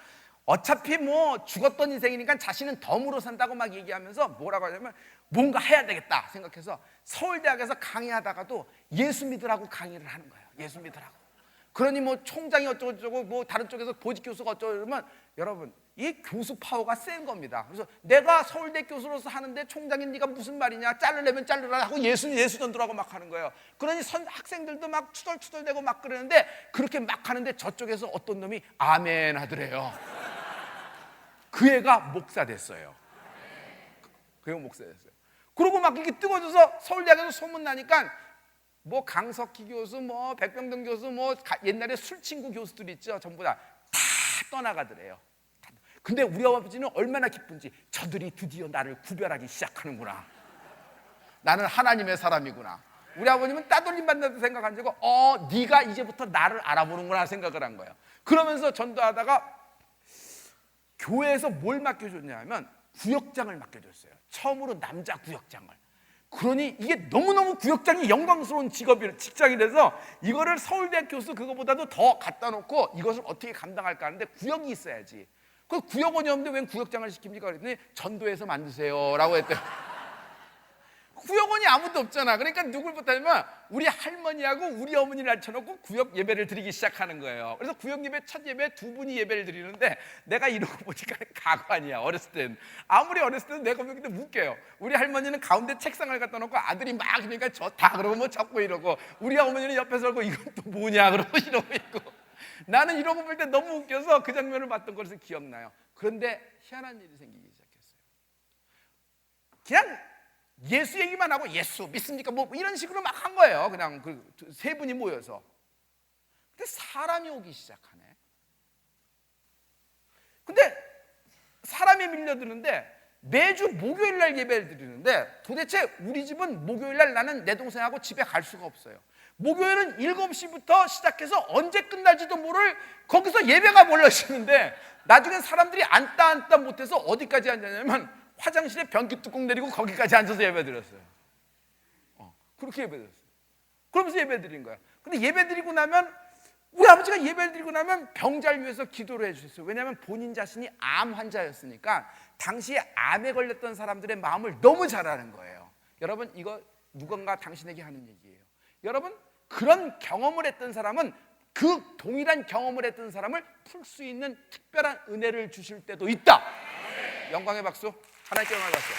어차피 뭐 죽었던 인생이니까 자신은 덤으로 산다고 막 얘기하면서 뭐라고 하냐면 뭔가 해야 되겠다 생각해서 서울대학에서 강의하다가도 예수 믿으라고 강의를 하는 거예요. 예수 믿으라고. 그러니 뭐 총장이 어쩌고저쩌고 뭐 다른 쪽에서 보직 교수가 어쩌고 그러면 여러분 이 교수 파워가 센 겁니다. 그래서 내가 서울대 교수로서 하는데 총장인 네가 무슨 말이냐, 자르려면 자르라 하고 예수 전도라고 막 하는 거예요. 그러니 학생들도 막 투덜투덜대고 막 그러는데 그렇게 막 하는데 저쪽에서 어떤 놈이 아멘 하더래요. 그 애가 목사 됐어요. 그 애가 목사 됐어요. 그러고 막 이렇게 뜨거워져서 서울대학에서 소문나니까 뭐 강석희 교수, 뭐 백병동 교수, 뭐 옛날에 술친구 교수들 있죠. 전부 다 떠나가더래요. 근데 우리 아버지는 얼마나 기쁜지 저들이 드디어 나를 구별하기 시작하는구나. 나는 하나님의 사람이구나. 우리 아버님은 따돌림 받는다고 생각한 적은 네가 이제부터 나를 알아보는구나 생각을 한 거예요. 그러면서 전도하다가 교회에서 뭘 맡겨줬냐 하면 구역장을 맡겨줬어요. 처음으로 남자 구역장을. 그러니 이게 너무너무 구역장이 영광스러운 직장이 돼서 이거를 서울대 교수 그거보다도 더 갖다 놓고 이것을 어떻게 감당할까 하는데 구역이 있어야지. 그 구역원이 없는데 왜 구역장을 시킵니까? 그랬더니 전도해서 만드세요 라고 했대요. 구역원이 아무도 없잖아. 그러니까 누굴 붙하냐면 우리 할머니하고 우리 어머니를 앉혀놓고 구역 예배를 드리기 시작하는 거예요. 그래서 구역 예배 첫 예배 두 분이 예배를 드리는데 내가 이러고 보니까 가관이야. 어렸을 땐 아무리 어렸을 때는 내가 보기도 웃겨요. 우리 할머니는 가운데 책상을 갖다 놓고 아들이 막 그러니까 좋다 그러고 뭐 적고 이러고 우리 어머니는 옆에서 그러고 이건 또 뭐냐 그러고 이러고 있고 나는 이러고 볼 때 너무 웃겨서 그 장면을 봤던 것을 기억나요. 그런데 희한한 일이 생기기 시작했어요. 그냥 예수 얘기만 하고 예수 믿습니까? 뭐 이런 식으로 막 한 거예요. 그냥 그 세 분이 모여서. 근데 사람이 오기 시작하네. 근데 사람이 밀려드는데 매주 목요일 날 예배를 드리는데 도대체 우리 집은 목요일 날 나는 내 동생하고 집에 갈 수가 없어요. 목요일은 7시부터 시작해서 언제 끝날지도 모를 거기서 예배가 몰려지는데 나중에 사람들이 앉다 못해서 어디까지 앉았냐면 화장실에 변기 뚜껑 내리고 거기까지 앉아서 예배 드렸어요. 그렇게 예배 드렸어요. 그러면서 예배 드린 거야. 근데 예배 드리고 나면 우리 아버지가 예배를 드리고 나면 병자를 위해서 기도를 해주셨어요. 왜냐하면 본인 자신이 암 환자였으니까 당시에 암에 걸렸던 사람들의 마음을 너무 잘 아는 거예요. 여러분 이거 누군가 당신에게 하는 얘기예요. 여러분 그런 경험을 했던 사람은 그 동일한 경험을 했던 사람을 풀 수 있는 특별한 은혜를 주실 때도 있다. 영광의 박수. 하나님께 영광의 박수.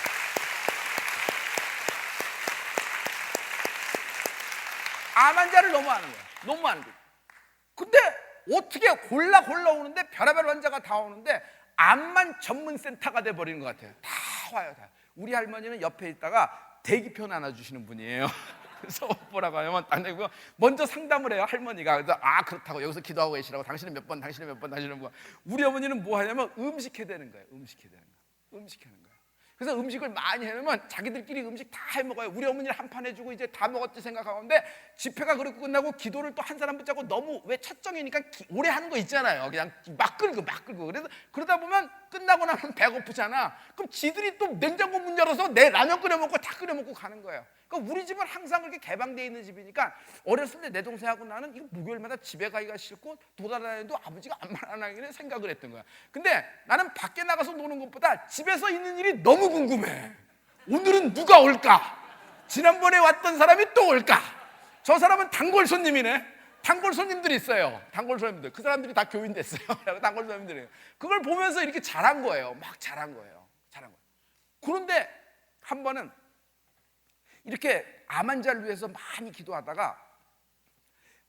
암 환자를 너무 아는 거예요. 너무 아는 거예요. 근데 어떻게 골라 오는데 별의별 환자가 다 오는데 암만 전문센터가 돼버리는 것 같아요. 다 와요. 다. 우리 할머니는 옆에 있다가 대기표 나눠주시는 분이에요. 그래서 뭐라고 하냐면 먼저 상담을 해요. 할머니가. 그래서 그렇다고 여기서 기도하고 계시라고 당신은 몇 번 당신은 몇 번 당신은 뭐. 우리 어머니는 뭐 하냐면 음식해야 되는 거예요. 음식하는 거예요. 그래서 음식을 많이 해놓으면 자기들끼리 음식 다 해먹어요. 우리 어머니는 한 판 해주고 이제 다 먹었지 생각하는데 집회가 그렇게 끝나고 기도를 또 한 사람 붙잡고 너무 왜 첫정이니까 오래 하는 거 있잖아요. 그냥 막 끌고 그래서 그러다 보면 끝나고 나면 배고프잖아. 그럼 지들이 또 냉장고 문 열어서 내 라면 끓여 먹고 다 끓여 먹고 가는 거예요. 그러니까 우리 집은 항상 그렇게 개방되어 있는 집이니까 어렸을 때 내 동생하고 나는 이거 목요일마다 집에 가기가 싫고 돌아다니도 아버지가 안 하기는 생각을 했던 거야. 근데 나는 밖에 나가서 노는 것보다 집에서 있는 일이 너무 궁금해. 오늘은 누가 올까? 지난번에 왔던 사람이 또 올까? 저 사람은 단골 손님이네. 단골 손님들이 있어요. 단골 손님들. 그 사람들이 다 교인 됐어요. 단골 손님들이. 그걸 보면서 이렇게 잘한 거예요. 막 잘한 거예요. 그런데 한 번은 이렇게 암 환자를 위해서 많이 기도하다가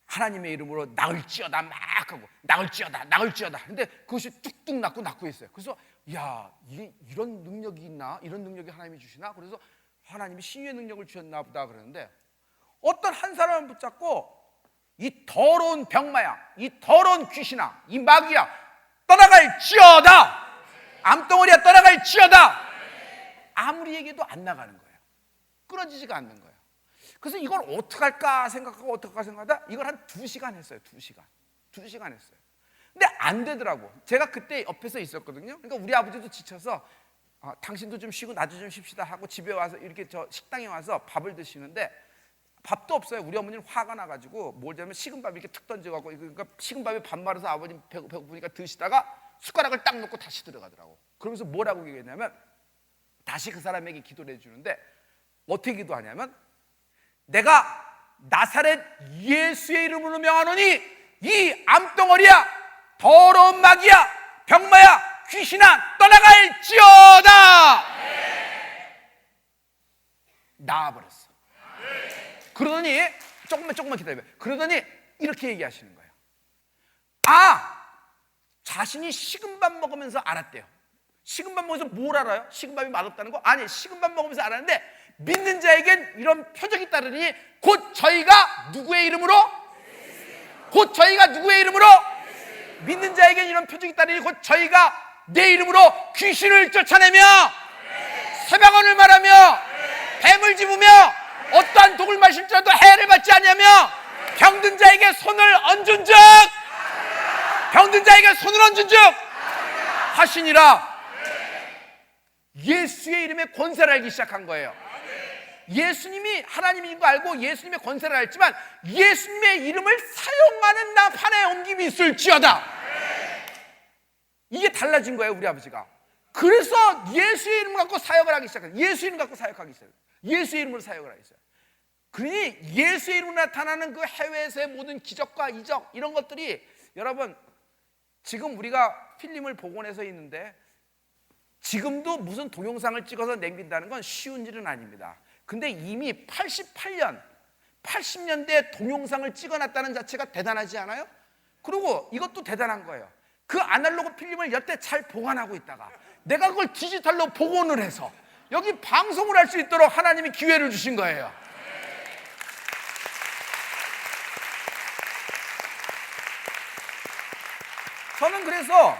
하나님의 이름으로 나을지어다 막 하고 나을지어다. 근데 그것이 뚝뚝 낳고 있어요. 그래서 야, 이게 이런 능력이 있나? 이런 능력이 하나님이 주시나? 그래서 하나님이 신유의 능력을 주셨나 보다 그러는데 어떤 한 사람을 붙잡고 이 더러운 병마야, 이 더러운 귀신아, 이 마귀야 떠나갈지어다. 암덩어리야 떠나갈지어다. 아무리 얘기해도 안 나가는 거예요. 끊어지지가 않는 거예요. 그래서 이걸 어떡할까 생각하다 이걸 한 2시간 했어요. 2시간 했어요. 근데 안 되더라고. 제가 그때 옆에서 있었거든요. 그러니까 우리 아버지도 지쳐서 당신도 좀 쉬고 나도 좀 쉽시다 하고 집에 와서 이렇게 저 식당에 와서 밥을 드시는데 밥도 없어요. 우리 어머니는 화가 나가지고 뭘 하면 식은밥 이렇게 툭 던져갖고, 그러니까 식은밥에 밥 말아서 아버님 배고프니까 드시다가 숟가락을 딱 놓고 다시 들어가더라고. 그러면서 뭐라고 얘기했냐면, 다시 그 사람에게 기도를 해주는데 어떻게 기도하냐면, 내가 나사렛 예수의 이름으로 명하노니 이 암덩어리야, 더러운 마귀야, 병마야, 귀신아, 떠나갈지어다. 나와버렸어. 그러더니 조금만 기다려봐. 그러더니 이렇게 얘기하시는 거예요. 자신이 식은밥 먹으면서 알았대요. 식은밥 먹으면서 뭘 알아요? 식은밥이 맛없다는 거? 아니, 식은밥 먹으면서 알았는데, 믿는 자에겐 이런 표적이 따르니 곧 저희가 누구의 이름으로? 믿는 자에겐 이런 표적이 따르니 곧 저희가 내 이름으로 귀신을 쫓아내며 세방언을 말하며 뱀을 집으며 어떠한 독을 마실지라도 해를 받지 않냐며 병든 자에게 손을 얹은 즉 하시니라. 예수의 이름에 권세를 알기 시작한 거예요. 예수님이 하나님인 거 알고 예수님의 권세를 알지만 예수님의 이름을 사용하는 나판에 옮김이 있을지어다. 이게 달라진 거예요, 우리 아버지가. 그래서 예수의 이름을 갖고 사역을 하기 시작해요. 예수의 이름을 갖고 사역하기 시작해요. 예수의 이름으로 사역을 하기 시작해요. 그러니 예수의 이름으로 나타나는 그 해외에서의 모든 기적과 이적 이런 것들이, 여러분, 지금 우리가 필름을 복원해서 있는데 지금도 무슨 동영상을 찍어서 남긴다는 건 쉬운 일은 아닙니다. 근데 이미 80년대에 동영상을 찍어놨다는 자체가 대단하지 않아요? 그리고 이것도 대단한 거예요. 그 아날로그 필름을 여태 잘 보관하고 있다가 내가 그걸 디지털로 복원을 해서 여기 방송을 할 수 있도록 하나님이 기회를 주신 거예요. 저는 그래서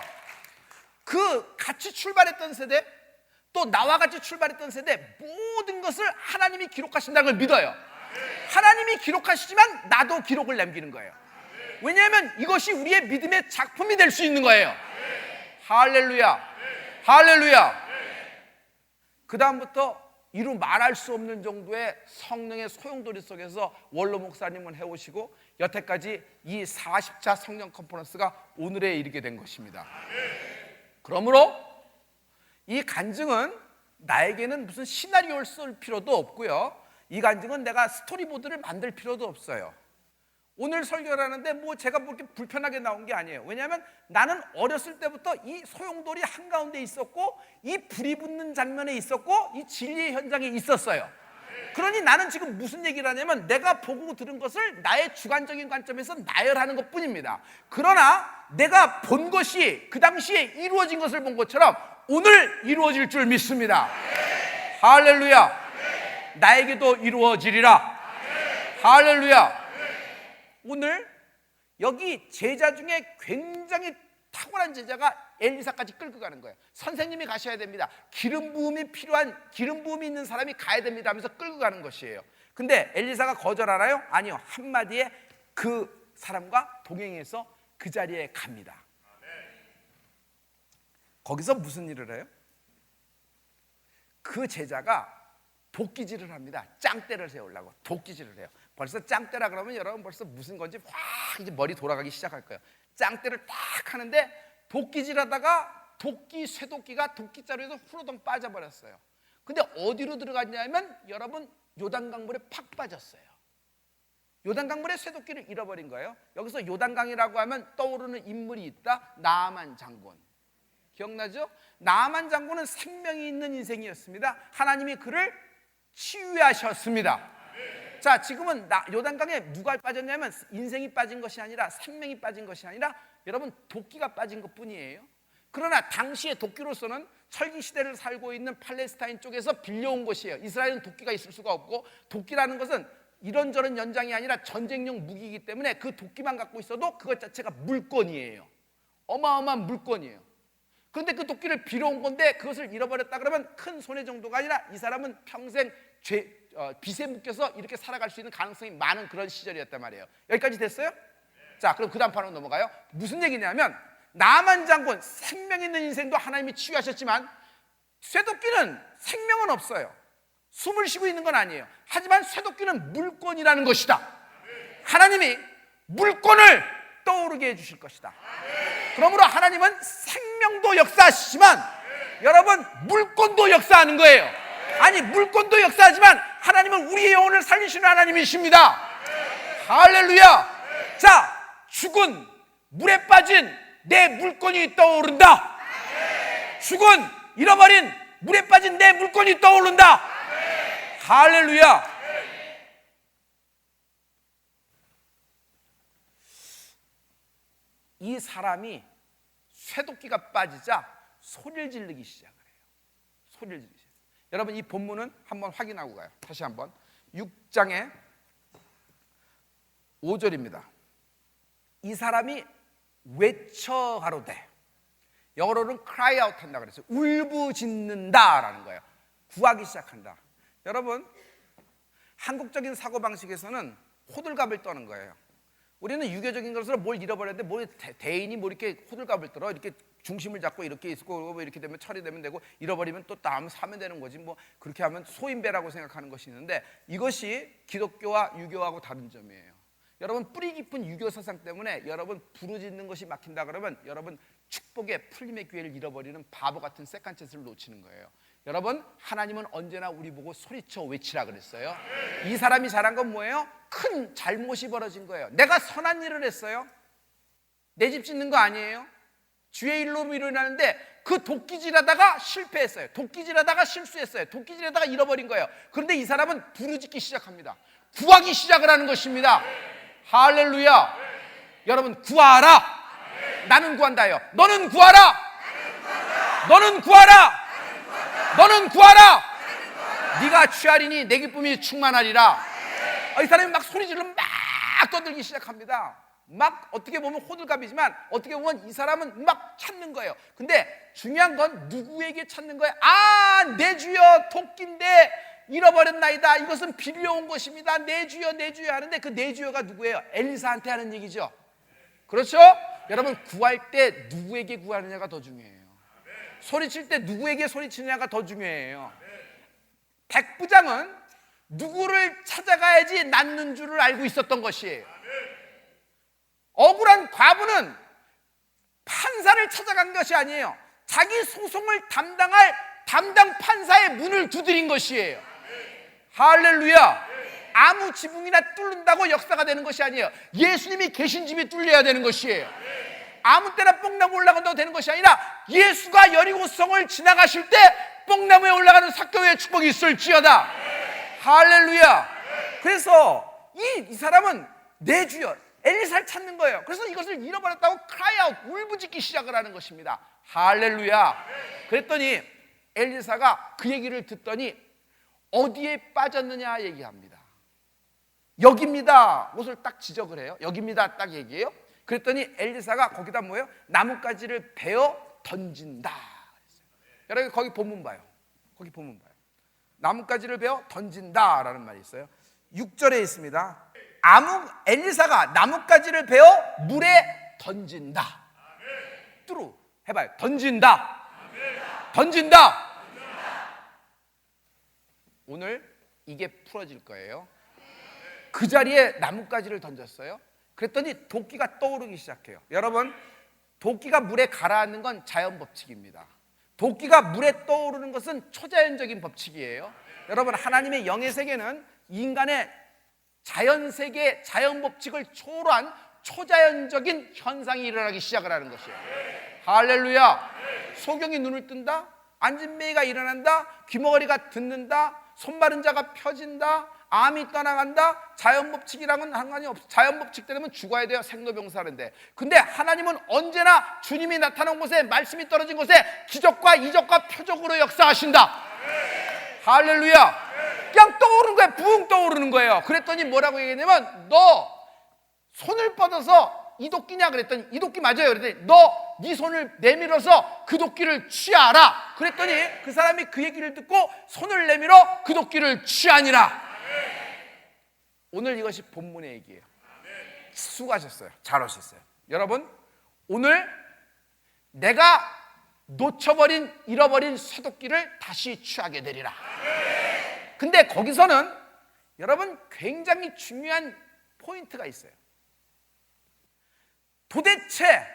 그 같이 출발했던 세대, 또 나와 같이 출발했던 세대 모든 것을 하나님이 기록하신다는 걸 믿어요. 하나님이 기록하시지만 나도 기록을 남기는 거예요. 왜냐하면 이것이 우리의 믿음의 작품이 될 수 있는 거예요. 할렐루야, 할렐루야. 그 다음부터 이루 말할 수 없는 정도의 성령의 소용돌이 속에서 원로 목사님을 해오시고 여태까지 이 40차 성령 컨퍼런스가 오늘에 이르게 된 것입니다. 그러므로 이 간증은 나에게는 무슨 시나리오를 쓸 필요도 없고요, 이 간증은 내가 스토리보드를 만들 필요도 없어요. 오늘 설교를 하는데 뭐 제가 뭐 이렇게 불편하게 나온 게 아니에요. 왜냐하면 나는 어렸을 때부터 이 소용돌이 한가운데 있었고 이 불이 붙는 장면에 있었고 이 진리의 현장에 있었어요. 그러니 나는 지금 무슨 얘기를 하냐면 내가 보고 들은 것을 나의 주관적인 관점에서 나열하는 것뿐입니다. 그러나 내가 본 것이 그 당시에 이루어진 것을 본 것처럼 오늘 이루어질 줄 믿습니다. 할렐루야. 나에게도 이루어지리라. 할렐루야. 오늘 여기 제자 중에 굉장히 탁월한 제자가 엘리사까지 끌고 가는 거예요. 선생님이 가셔야 됩니다. 기름 부음이 필요한, 기름 부음이 있는 사람이 가야 됩니다 하면서 끌고 가는 것이에요. 근데 엘리사가 거절하나요? 아니요. 한마디에 그 사람과 동행해서 그 자리에 갑니다. 거기서 무슨 일을 해요? 그 제자가 도끼질을 합니다. 짱대를 세우려고 도끼질을 해요. 벌써 짱대라 그러면 여러분 벌써 무슨 건지 확 이제 머리 돌아가기 시작할 거예요. 짱대를 딱 하는데 도끼질하다가 쇠도끼가 도끼자루에서 후루덩 빠져버렸어요. 근데 어디로 들어갔냐면 여러분 요단강물에 팍 빠졌어요. 요단강물에 쇠도끼를 잃어버린 거예요. 여기서 요단강이라고 하면 떠오르는 인물이 있다. 나아만 장군. 기억나죠? 나아만 장군은 생명이 있는 인생이었습니다. 하나님이 그를 치유하셨습니다. 자, 지금은 요단강에 누가 빠졌냐면 인생이 빠진 것이 아니라 생명이 빠진 것이 아니라 여러분 도끼가 빠진 것뿐이에요. 그러나 당시의 도끼로서는 철기 시대를 살고 있는 팔레스타인 쪽에서 빌려온 것이에요. 이스라엘은 도끼가 있을 수가 없고 도끼라는 것은 이런저런 연장이 아니라 전쟁용 무기이기 때문에 그 도끼만 갖고 있어도 그것 자체가 물건이에요. 어마어마한 물건이에요. 그런데 그 도끼를 빌어온 건데 그것을 잃어버렸다 그러면 큰 손해 정도가 아니라 이 사람은 평생 빚에 묶여서 이렇게 살아갈 수 있는 가능성이 많은 그런 시절이었단 말이에요. 여기까지 됐어요? 자, 그럼 그 다음 판으로 넘어가요. 무슨 얘기냐면 나아만 장군, 생명 있는 인생도 하나님이 치유하셨지만 쇠도끼는 생명은 없어요. 숨을 쉬고 있는 건 아니에요. 하지만 쇠도끼는 물권이라는 것이다. 하나님이 물권을 떠오르게 해주실 것이다. 그러므로 하나님은 생명도 역사하시지만 여러분 물권도 역사하는 거예요. 아니 물권도 역사하지만 하나님은 우리의 영혼을 살리시는 하나님이십니다. 할렐루야. 자, 죽은 물에 빠진 내 물권이 떠오른다. 죽은 잃어버린 물에 빠진 내 물권이 떠오른다. 할렐루야. 이 사람이 쇠도끼가 빠지자 소리를 지르기 시작을 해요. 소리를 지르기 시작해요. 여러분 이 본문은 한번 확인하고 가요. 다시 한번 6장의 5절입니다. 이 사람이 외쳐 가로되, 영어로는 cry out 한다 그랬어요. 울부짖는다라는 거예요. 구하기 시작한다. 여러분 한국적인 사고방식에서는 호들갑을 떠는 거예요. 우리는 유교적인 것으로 뭘 잃어버렸는데 뭐 대인이 뭐 이렇게 호들갑을 떨어 이렇게 중심을 잡고 이렇게 있고 이렇게 되면 처리되면 되고 잃어버리면 또 다음 사면 되는 거지 뭐 그렇게 하면 소인배라고 생각하는 것이 있는데 이것이 기독교와 유교하고 다른 점이에요. 여러분 뿌리 깊은 유교 사상 때문에 여러분 부르짖는 것이 막힌다 그러면 여러분 축복의 풀림의 기회를 잃어버리는 바보 같은 세컨 찬스를 놓치는 거예요. 여러분 하나님은 언제나 우리 보고 소리쳐 외치라 그랬어요. 이 사람이 잘한 건 뭐예요? 큰 잘못이 벌어진 거예요. 내가 선한 일을 했어요. 내 집 짓는 거 아니에요. 주의 일로 일어나는데 그 도끼질하다가 실패했어요. 도끼질하다가 실수했어요. 도끼질하다가 잃어버린 거예요. 그런데 이 사람은 부르짖기 시작합니다. 구하기 시작을 하는 것입니다. 할렐루야. 여러분 구하라. 나는 구한다요. 너는 구하라. 너는 구하라. 너는 구하라. 네가 취하리니 내 기쁨이 충만하리라. 이 사람이 막 소리 지르면 막 떠들기 시작합니다. 막 어떻게 보면 호들갑이지만 어떻게 보면 이 사람은 막 찾는 거예요. 근데 중요한 건 누구에게 찾는 거예요? 아, 내 주여 도끼인데 잃어버렸나이다. 이것은 빌려온 것입니다. 내 주여 내 주여 하는데 그 내 주여가 누구예요? 엘리사한테 하는 얘기죠. 그렇죠? 여러분 구할 때 누구에게 구하느냐가 더 중요해요. 소리칠 때 누구에게 소리치느냐가 더 중요해요. 백부장은 누구를 찾아가야지 낫는 줄을 알고 있었던 것이에요. 억울한 과부는 판사를 찾아간 것이 아니에요. 자기 소송을 담당할 담당 판사의 문을 두드린 것이에요. 할렐루야. 아무 지붕이나 뚫는다고 역사가 되는 것이 아니에요. 예수님이 계신 집이 뚫려야 되는 것이에요. 아무 때나 뽕나무 올라간다고 되는 것이 아니라 예수가 여리고성을 지나가실 때 뽕나무에 올라가는 삭개오의 축복이 있을지어다. 할렐루야. 그래서 이 사람은 내 주여 엘리사를 찾는 거예요. 그래서 이것을 잃어버렸다고 cry out 울부짖기 시작을 하는 것입니다. 할렐루야. 그랬더니 엘리사가 그 얘기를 듣더니 어디에 빠졌느냐 얘기합니다. 여기입니다. 옷을 딱 지적을 해요. 여기입니다 딱 얘기해요. 그랬더니 엘리사가 거기다 뭐예요? 나뭇가지를 베어 던진다. 여러분 거기 본문 봐요. 거기 본문 봐요. 나뭇가지를 베어 던진다라는 말이 있어요. 6절에 있습니다. 엘리사가 나뭇가지를 베어 물에 던진다. 뚜루 해봐요. 던진다. 던진다. 오늘 이게 풀어질 거예요. 그 자리에 나뭇가지를 던졌어요. 그랬더니 도끼가 떠오르기 시작해요. 여러분 도끼가 물에 가라앉는 건 자연 법칙입니다. 도끼가 물에 떠오르는 것은 초자연적인 법칙이에요. 여러분 하나님의 영의 세계는 인간의 자연 세계 자연 법칙을 초월한 초자연적인 현상이 일어나기 시작을 하는 것이에요. 할렐루야. 소경이 눈을 뜬다. 앉은 매가 일어난다. 귀머거리가 듣는다. 손마른 자가 펴진다. 암이 떠나간다. 자연 법칙이랑은 상관이 없어. 자연 법칙대로면 죽어야 돼요. 생로병사인데. 근데 하나님은 언제나 주님이 나타난 곳에 말씀이 떨어진 곳에 기적과 이적과 표적으로 역사하신다. 할렐루야. 그냥 떠오르는 거예요. 붕 떠오르는 거예요. 그랬더니 뭐라고 얘기했냐면 너 손을 뻗어서 이 도끼냐 그랬더니 이 도끼 맞아요. 그랬더니 너 네 손을 내밀어서 그 도끼를 취하라. 그랬더니 그 사람이 그 얘기를 듣고 손을 내밀어 그 도끼를 취하니라. 오늘 이것이 본문의 얘기예요. 수고하셨어요. 잘하셨어요. 여러분 오늘 내가 놓쳐버린 잃어버린 쇠도끼를 다시 취하게 되리라. 근데 거기서는 여러분 굉장히 중요한 포인트가 있어요. 도대체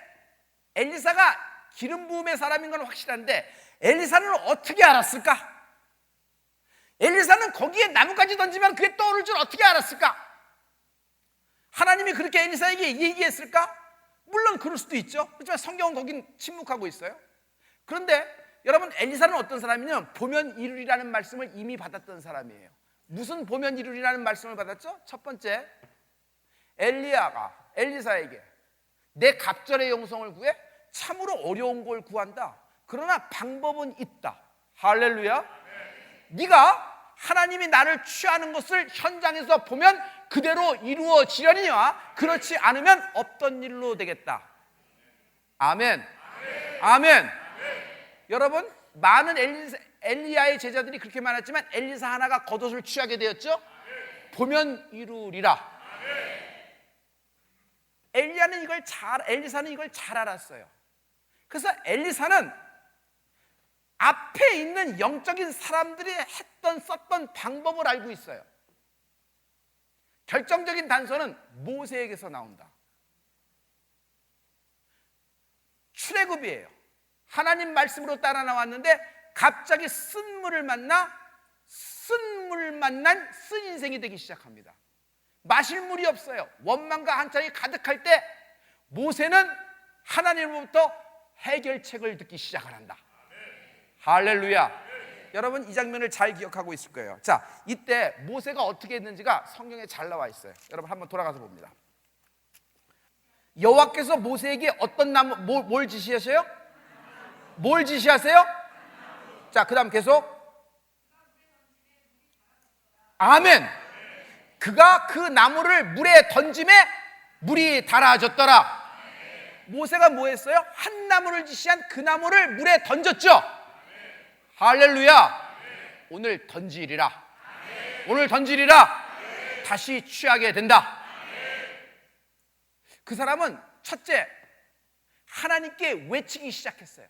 엘리사가 기름 부음의 사람인 건 확실한데 엘리사는 어떻게 알았을까? 엘리사는 거기에 나뭇가지 던지면 그게 떠오를 줄 어떻게 알았을까? 하나님이 그렇게 엘리사에게 얘기했을까? 물론 그럴 수도 있죠. 그렇지만 성경은 거긴 침묵하고 있어요. 그런데 여러분, 엘리사는 어떤 사람이냐면 보면 이루리라는 말씀을 이미 받았던 사람이에요. 무슨 보면 이루리라는 말씀을 받았죠? 첫 번째, 엘리야가 엘리사에게 내 갑절의 영성을 구해 참으로 어려운 걸 구한다. 그러나 방법은 있다. 할렐루야. 네가 하나님이 나를 취하는 것을 현장에서 보면 그대로 이루어지려니와 그렇지 않으면 없던 일로 되겠다. 아멘. 아멘. 여러분, 많은 엘리야의 제자들이 그렇게 말했지만 엘리사 하나가 겉옷을 취하게 되었죠. 보면 이루리라. 엘리사는 이걸 잘 알았어요. 그래서 엘리사는 앞에 있는 영적인 사람들이 썼던 방법을 알고 있어요. 결정적인 단서는 모세에게서 나온다. 출애굽이에요. 하나님 말씀으로 따라 나왔는데 갑자기 쓴 물을 만난 쓴 인생이 되기 시작합니다. 마실 물이 없어요. 원망과 한창이 가득할 때 모세는 하나님으로부터 해결책을 듣기 시작을 한다. 할렐루야. 여러분, 이 장면을 잘 기억하고 있을 거예요. 자, 이때 모세가 어떻게 했는지가 성경에 잘 나와 있어요. 여러분, 한번 돌아가서 봅니다. 여호와께서 모세에게 어떤 나무, 뭘 지시하세요? 뭘 지시하세요? 자, 그 다음 계속. 아멘. 그가 그 나무를 물에 던짐에 물이 달아졌더라. 모세가 뭐 했어요? 한 나무를 지시한 그 나무를 물에 던졌죠. 할렐루야. 오늘 던지리라. 오늘 던지리라. 다시 취하게 된다. 그 사람은 첫째, 하나님께 외치기 시작했어요.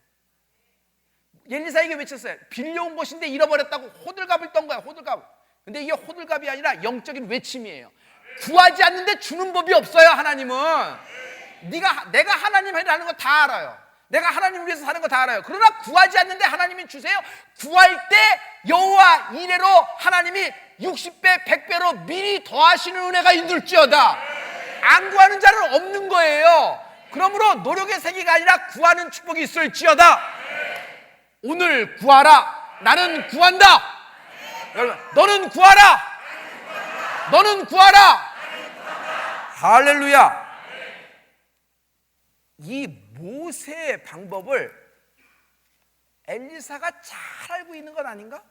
엘리사에게 외쳤어요. 빌려온 것인데 잃어버렸다고 호들갑을 떤 거야. 호들갑. 근데 이게 호들갑이 아니라 영적인 외침이에요. 구하지 않는데 주는 법이 없어요. 하나님은 내가 하나님 하는 거 다 알아요. 내가 하나님을 위해서 사는 거 다 알아요. 그러나 구하지 않는데 하나님이 주세요. 구할 때 여호와 이래로 하나님이 60배 100배로 미리 더하시는 은혜가 있을지어다. 안 구하는 자는 없는 거예요. 그러므로 노력의 세계가 아니라 구하는 축복이 있을지어다. 오늘 구하라. 나는 구한다. 너는 구하라. 너는 구하라. 할렐루야. 이 모세의 방법을 엘리사가 잘 알고 있는 건 아닌가?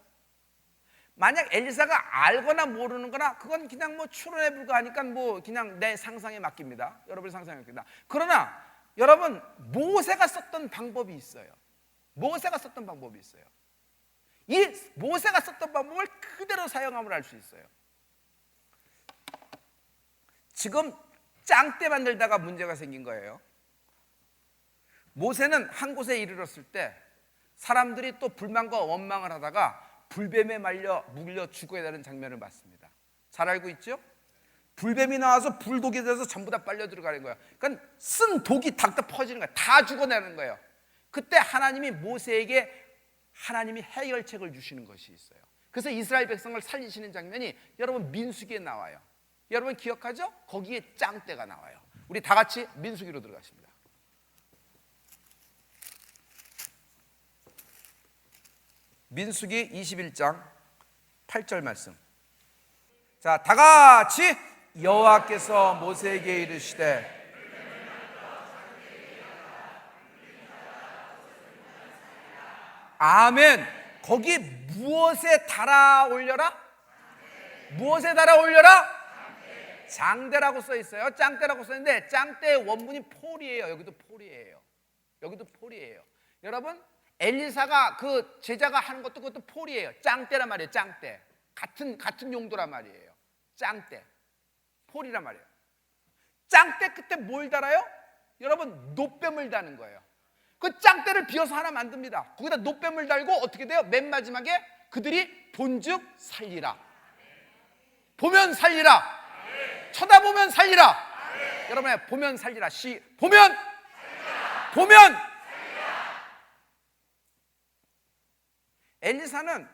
만약 엘리사가 알거나 모르는 거나 그건 그냥 뭐 추론에 불과하니까 뭐 그냥 내 상상에 맡깁니다. 여러분의 상상에 맡깁니다. 그러나 여러분, 모세가 썼던 방법이 있어요. 모세가 썼던 방법이 있어요. 이 모세가 썼던 방법을 그대로 사용함을 알 수 있어요. 지금 짱대 만들다가 문제가 생긴 거예요. 모세는 한 곳에 이르렀을 때 사람들이 또 불만과 원망을 하다가 불뱀에 물려 죽어야 되는 장면을 봤습니다. 잘 알고 있죠? 불뱀이 나와서 불독이 돼서 전부 다 빨려 들어가는 거예요. 그러니까 쓴 독이 닥터 퍼지는 거예요. 다 죽어내는 거예요. 그때 하나님이 모세에게 하나님이 해결책을 주시는 것이 있어요. 그래서 이스라엘 백성을 살리시는 장면이 여러분 민수기에 나와요. 여러분 기억하죠? 거기에 짱대가 나와요. 우리 다 같이 민수기로 들어가십니다. 민수기 21장 8절 말씀. 자, 다 같이 여호와께서 모세에게 이르시되 아멘. 거기 무엇에 달아 올려라? 무엇에 달아 올려라? 장대라고 써 있어요. 짱대라고 써 있는데 짱대의 원문이 폴이에요. 여기도 폴이에요. 여기도 폴이에요. 여러분, 엘리사가 그 제자가 하는 것도 그것도 폴이에요. 짱대란 말이에요. 짱대. 같은 용도란 말이에요. 짱대. 폴이란 말이에요. 짱대 끝에 뭘 달아요? 여러분, 노뱀을 다는 거예요. 그 짱대를 비워서 하나 만듭니다. 거기다 노뱀을 달고 어떻게 돼요? 맨 마지막에 그들이 본즉 살리라. 보면 살리라. 쳐다보면 살리라. 여러분의 보면 살리라. 보면 엘리사는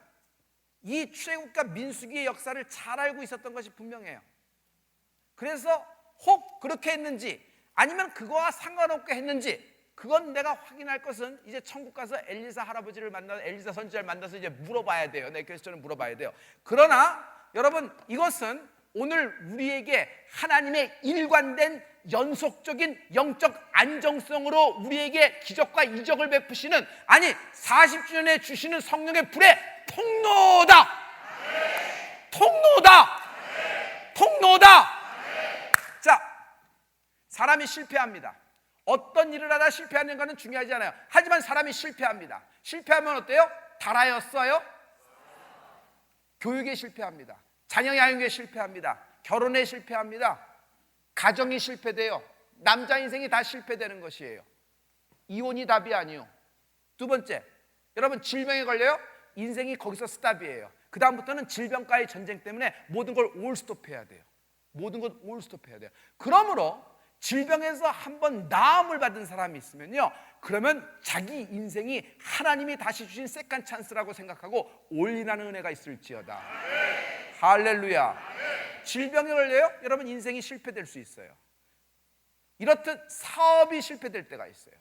이 출애굽과 민수기의 역사를 잘 알고 있었던 것이 분명해요. 그래서 혹 그렇게 했는지 아니면 그거와 상관없게 했는지 그건 내가 확인할 것은 이제 천국 가서 엘리사 할아버지를 만나서 엘리사 선지자를 만나서 이제 물어봐야 돼요. 내 퀘스천을 물어봐야 돼요. 그러나 여러분, 이것은 오늘 우리에게 하나님의 일관된 연속적인 영적 안정성으로 우리에게 기적과 이적을 베푸시는, 아니 40주년에 주시는 성령의 불의 통로다. 통로다. 자, 사람이 실패합니다. 어떤 일을 하다 실패하는 것은 중요하지 않아요. 하지만 사람이 실패합니다. 실패하면 어때요? 달아였어요? 교육에 실패합니다. 자녀 양육에 실패합니다. 결혼에 실패합니다. 가정이 실패돼요. 남자 인생이 다 실패되는 것이에요. 이혼이 답이 아니요. 두 번째, 여러분 질병에 걸려요? 인생이 거기서 스탑이에요. 그 다음부터는 질병과의 전쟁 때문에 모든 걸 올스톱해야 돼요. 모든 걸 올스톱해야 돼요. 그러므로 질병에서 한번 나음을 받은 사람이 있으면요, 그러면 자기 인생이 하나님이 다시 주신 세컨 찬스라고 생각하고 올인하는 은혜가 있을지어다. 할렐루야. 질병에 걸려요? 여러분 인생이 실패될 수 있어요. 이렇듯 사업이 실패될 때가 있어요.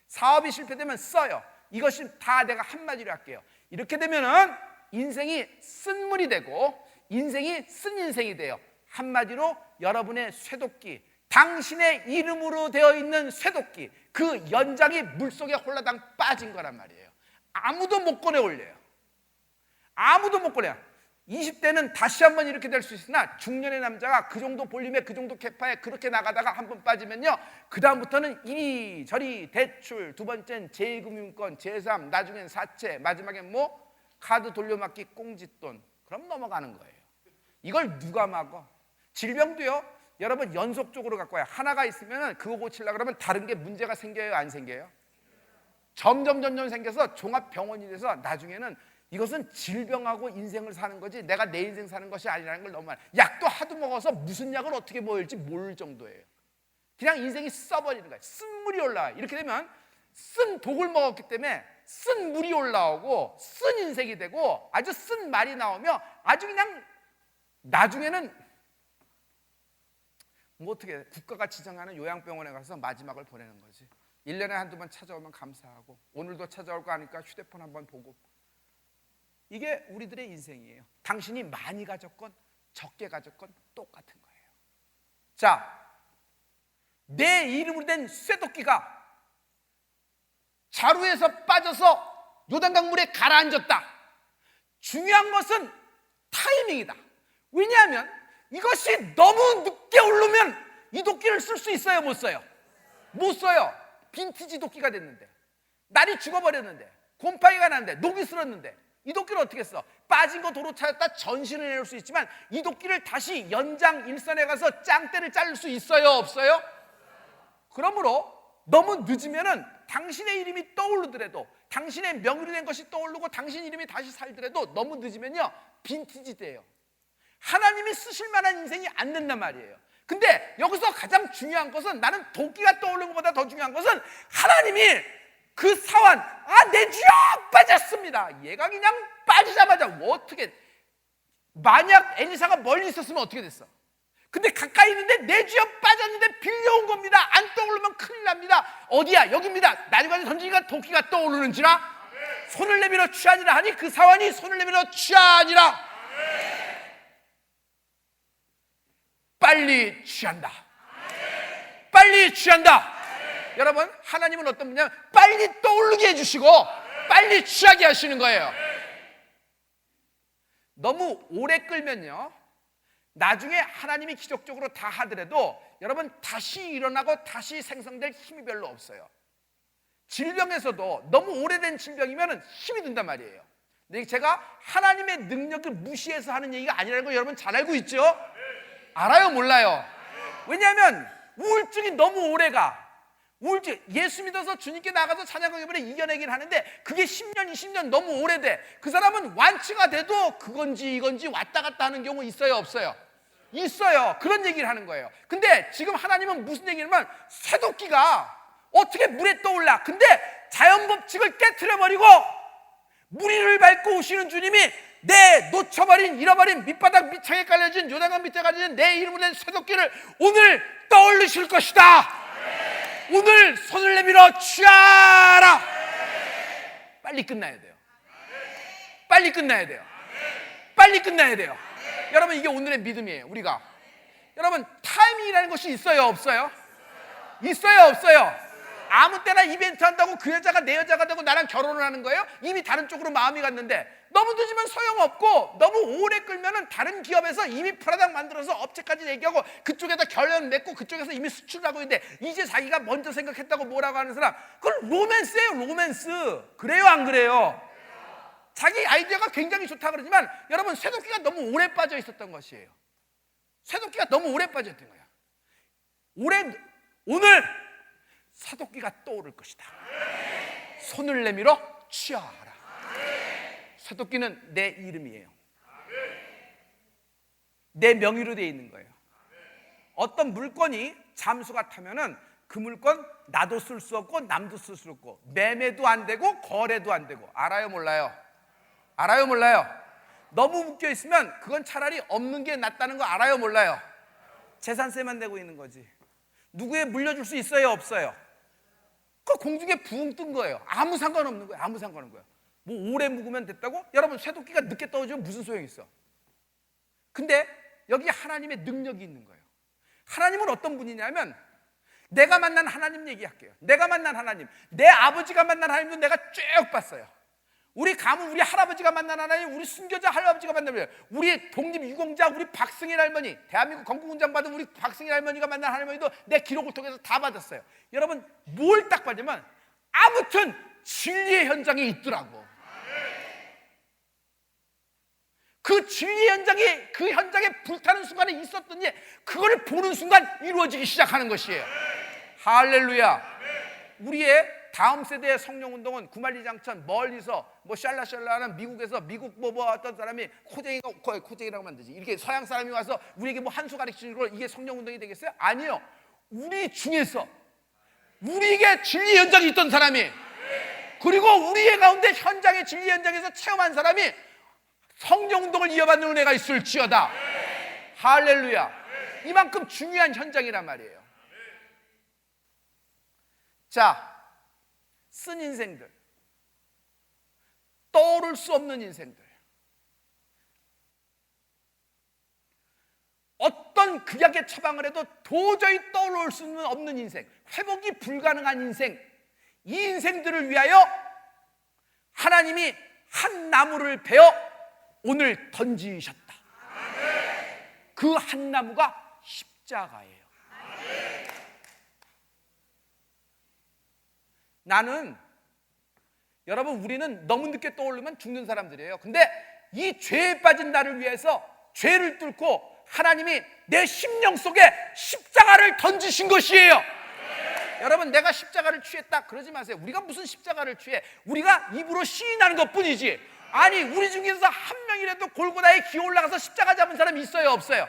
사업이 실패되면 써요. 이것이 다 내가 한마디로 할게요. 이렇게 되면은 인생이 쓴물이 되고 인생이 쓴 인생이 돼요. 한마디로 여러분의 쇠도끼, 당신의 이름으로 되어 있는 쇠도끼, 그 연장이 물속에 홀라당 빠진 거란 말이에요. 아무도 못 꺼내 올려요. 아무도 못 꺼내요. 20대는 다시 한번 이렇게 될 수 있으나 중년의 남자가 그 정도 볼륨에 그 정도 캐파에 그렇게 나가다가 한번 빠지면요, 그 다음부터는 이리저리 대출, 두 번째는 제2금융권, 제3, 나중엔 사채, 마지막엔 뭐 카드 돌려막기 꽁짓돈, 그럼 넘어가는 거예요. 이걸 누가 막어? 질병도요, 여러분 연속적으로 갖고 와요. 하나가 있으면 그거 고치려고 그러면 다른 게 문제가 생겨요, 안 생겨요? 점점 생겨서 종합병원이 돼서 나중에는 이것은 질병하고 인생을 사는 거지 내가 내 인생 사는 것이 아니라는 걸 너무 많이, 약도 하도 먹어서 무슨 약을 어떻게 먹을지 모를 정도예요. 그냥 인생이 써버리는 거예요. 쓴 물이 올라와요. 이렇게 되면 쓴 독을 먹었기 때문에 쓴 물이 올라오고 쓴 인생이 되고 아주 쓴 말이 나오며 아주 그냥 나중에는 뭐 어떻게 국가가 지정하는 요양병원에 가서 마지막을 보내는 거지. 1년에 한두 번 찾아오면 감사하고 오늘도 찾아올 거 아니까 휴대폰 한번 보고. 이게 우리들의 인생이에요. 당신이 많이 가졌건 적게 가졌건 똑같은 거예요. 자, 내 이름으로 된 쇠도끼가 자루에서 빠져서 요단강 물에 가라앉았다. 중요한 것은 타이밍이다. 왜냐하면 이것이 너무 늦게 오르면 이 도끼를 쓸 수 있어요, 못 써요? 못 써요. 빈티지 도끼가 됐는데, 날이 죽어버렸는데, 곰팡이가 났는데, 녹이 슬었는데 이 도끼를 어떻게 써? 빠진 거 도로 찾았다 전신을 내놓을 수 있지만 이 도끼를 다시 연장 일선에 가서 짱대를 자를 수 있어요, 없어요? 그러므로 너무 늦으면은 당신의 이름이 떠오르더라도, 당신의 명의로 된 것이 떠오르고 당신 이름이 다시 살더라도 너무 늦으면요 빈티지 돼요. 하나님이 쓰실 만한 인생이 안 된단 말이에요. 근데 여기서 가장 중요한 것은, 나는 도끼가 떠오르는 것보다 더 중요한 것은 하나님이 그 사환, 내 주여 빠졌습니다. 얘가 그냥 빠지자마자 어떻게, 만약 엘리사가 멀리 있었으면 어떻게 됐어? 근데 가까이 있는데 내 주여 빠졌는데 빌려온 겁니다. 안 떠오르면 큰일 납니다. 어디야? 여기입니다. 나중에 던지니까 도끼가 떠오르는지라 손을 내밀어 취하니라 하니 그 사환이 손을 내밀어 취하니라. 빨리 취한다. 빨리 취한다. 여러분, 하나님은 어떤 분이냐면 빨리 떠오르게 해주시고 빨리 취하게 하시는 거예요. 너무 오래 끌면요 나중에 하나님이 기적적으로 다 하더라도 여러분 다시 일어나고 다시 생성될 힘이 별로 없어요. 질병에서도 너무 오래된 질병이면 힘이 든단 말이에요. 근데 제가 하나님의 능력을 무시해서 하는 얘기가 아니라는 걸 여러분 잘 알고 있죠? 알아요, 몰라요? 왜냐하면 우울증이 너무 오래가, 우울증, 예수 믿어서 주님께 나가서 찬양하기 전에 이겨내긴 하는데 그게 10년, 20년 너무 오래돼. 그 사람은 완치가 돼도 그건지 이건지 왔다 갔다 하는 경우 있어요, 없어요? 있어요. 그런 얘기를 하는 거예요. 근데 지금 하나님은 무슨 얘기냐면 쇠도끼가 어떻게 물에 떠올라. 근데 자연 법칙을 깨트려버리고 무리를 밟고 오시는 주님이 내 놓쳐버린, 잃어버린, 밑바닥 밑창에 깔려진 요단강 밑에 깔려진 내 이름으로 된 쇠도끼를 오늘 떠올리실 것이다. 오늘 손을 내밀어 취하라. 빨리 끝나야 돼요. 빨리 끝나야 돼요. 빨리 끝나야 돼요. 여러분, 이게 오늘의 믿음이에요. 우리가, 여러분, 타이밍이라는 것이 있어요, 없어요? 있어요, 없어요? 아무 때나 이벤트 한다고 그 여자가 내 여자가 되고 나랑 결혼을 하는 거예요? 이미 다른 쪽으로 마음이 갔는데 너무 늦으면 소용없고, 너무 오래 끌면은 다른 기업에서 이미 프라당 만들어서 업체까지 얘기하고 그쪽에다 결연 맺고 그쪽에서 이미 수출을 하고 있는데 이제 자기가 먼저 생각했다고 뭐라고 하는 사람, 그건 로맨스예요, 로맨스. 그래요, 안 그래요? 자기 아이디어가 굉장히 좋다 그러지만 여러분, 쇠도끼가 너무 오래 빠져 있었던 것이에요. 쇠도끼가 너무 오래 빠졌던 거야. 오늘 쇠도끼가 떠오를 것이다. 손을 내밀어 취하라. 쇠도끼는 내 이름이에요. 내 명의로 되어 있는 거예요. 어떤 물건이 잠수가 타면은 그 물건 나도 쓸 수 없고 남도 쓸 수 없고 매매도 안 되고 거래도 안 되고. 알아요, 몰라요? 알아요, 몰라요? 너무 묶여 있으면 그건 차라리 없는 게 낫다는 거 알아요, 몰라요? 재산세만 내고 있는 거지. 누구에 물려줄 수 있어요, 없어요? 그 공중에 붕 뜬 거예요. 아무 상관없는 거예요. 아무 상관없는 거예요. 뭐 오래 묵으면 됐다고? 여러분, 쇠도끼가 늦게 떨어지면 무슨 소용이 있어? 근데 여기 하나님의 능력이 있는 거예요. 하나님은 어떤 분이냐면, 내가 만난 하나님 얘기할게요. 내가 만난 하나님, 내 아버지가 만난 하나님도 내가 쭉 봤어요. 우리 가문, 우리 할아버지가 만난 하나님, 우리 순교자 할아버지가 만난 하나님, 우리 독립유공자 우리 박승일 할머니, 대한민국 건국훈장 받은 우리 박승일 할머니가 만난 하나님도 내 기록을 통해서 다 받았어요. 여러분, 뭘 딱 받으면 아무튼 진리의 현장에 있더라고. 그 진리의 현장에, 그 현장에 불타는 순간에 있었던 일, 그걸 보는 순간 이루어지기 시작하는 것이에요. 할렐루야. 우리의 다음 세대의 성령운동은 구만리장천 멀리서 뭐 샬라샬라하는 미국에서 미국 뭐 어떤 사람이 코쟁이라고 하면 되지, 이렇게 서양 사람이 와서 우리에게 뭐 한 수 가르치는 걸 이게 성령운동이 되겠어요? 아니요. 우리 중에서 우리에게 진리 현장이 있던 사람이, 그리고 우리의 가운데 현장의 진리 현장에서 체험한 사람이 성령운동을 이어받는 은혜가 있을지어다. 할렐루야. 이만큼 중요한 현장이란 말이에요. 자, 쓴 인생들, 떠오를 수 없는 인생들, 어떤 극약의 처방을 해도 도저히 떠올 수 없는 인생, 회복이 불가능한 인생, 이 인생들을 위하여 하나님이 한 나무를 베어 오늘 던지셨다. 그 한 나무가 십자가예요. 나는, 여러분, 우리는 너무 늦게 떠오르면 죽는 사람들이에요. 근데 이 죄에 빠진 나를 위해서 죄를 뚫고 하나님이 내 심령 속에 십자가를 던지신 것이에요. 여러분, 내가 십자가를 취했다 그러지 마세요. 우리가 무슨 십자가를 취해? 우리가 입으로 시인하는 것뿐이지. 아니, 우리 중에서 한 명이라도 골고다에 기어 올라가서 십자가 잡은 사람이 있어요, 없어요?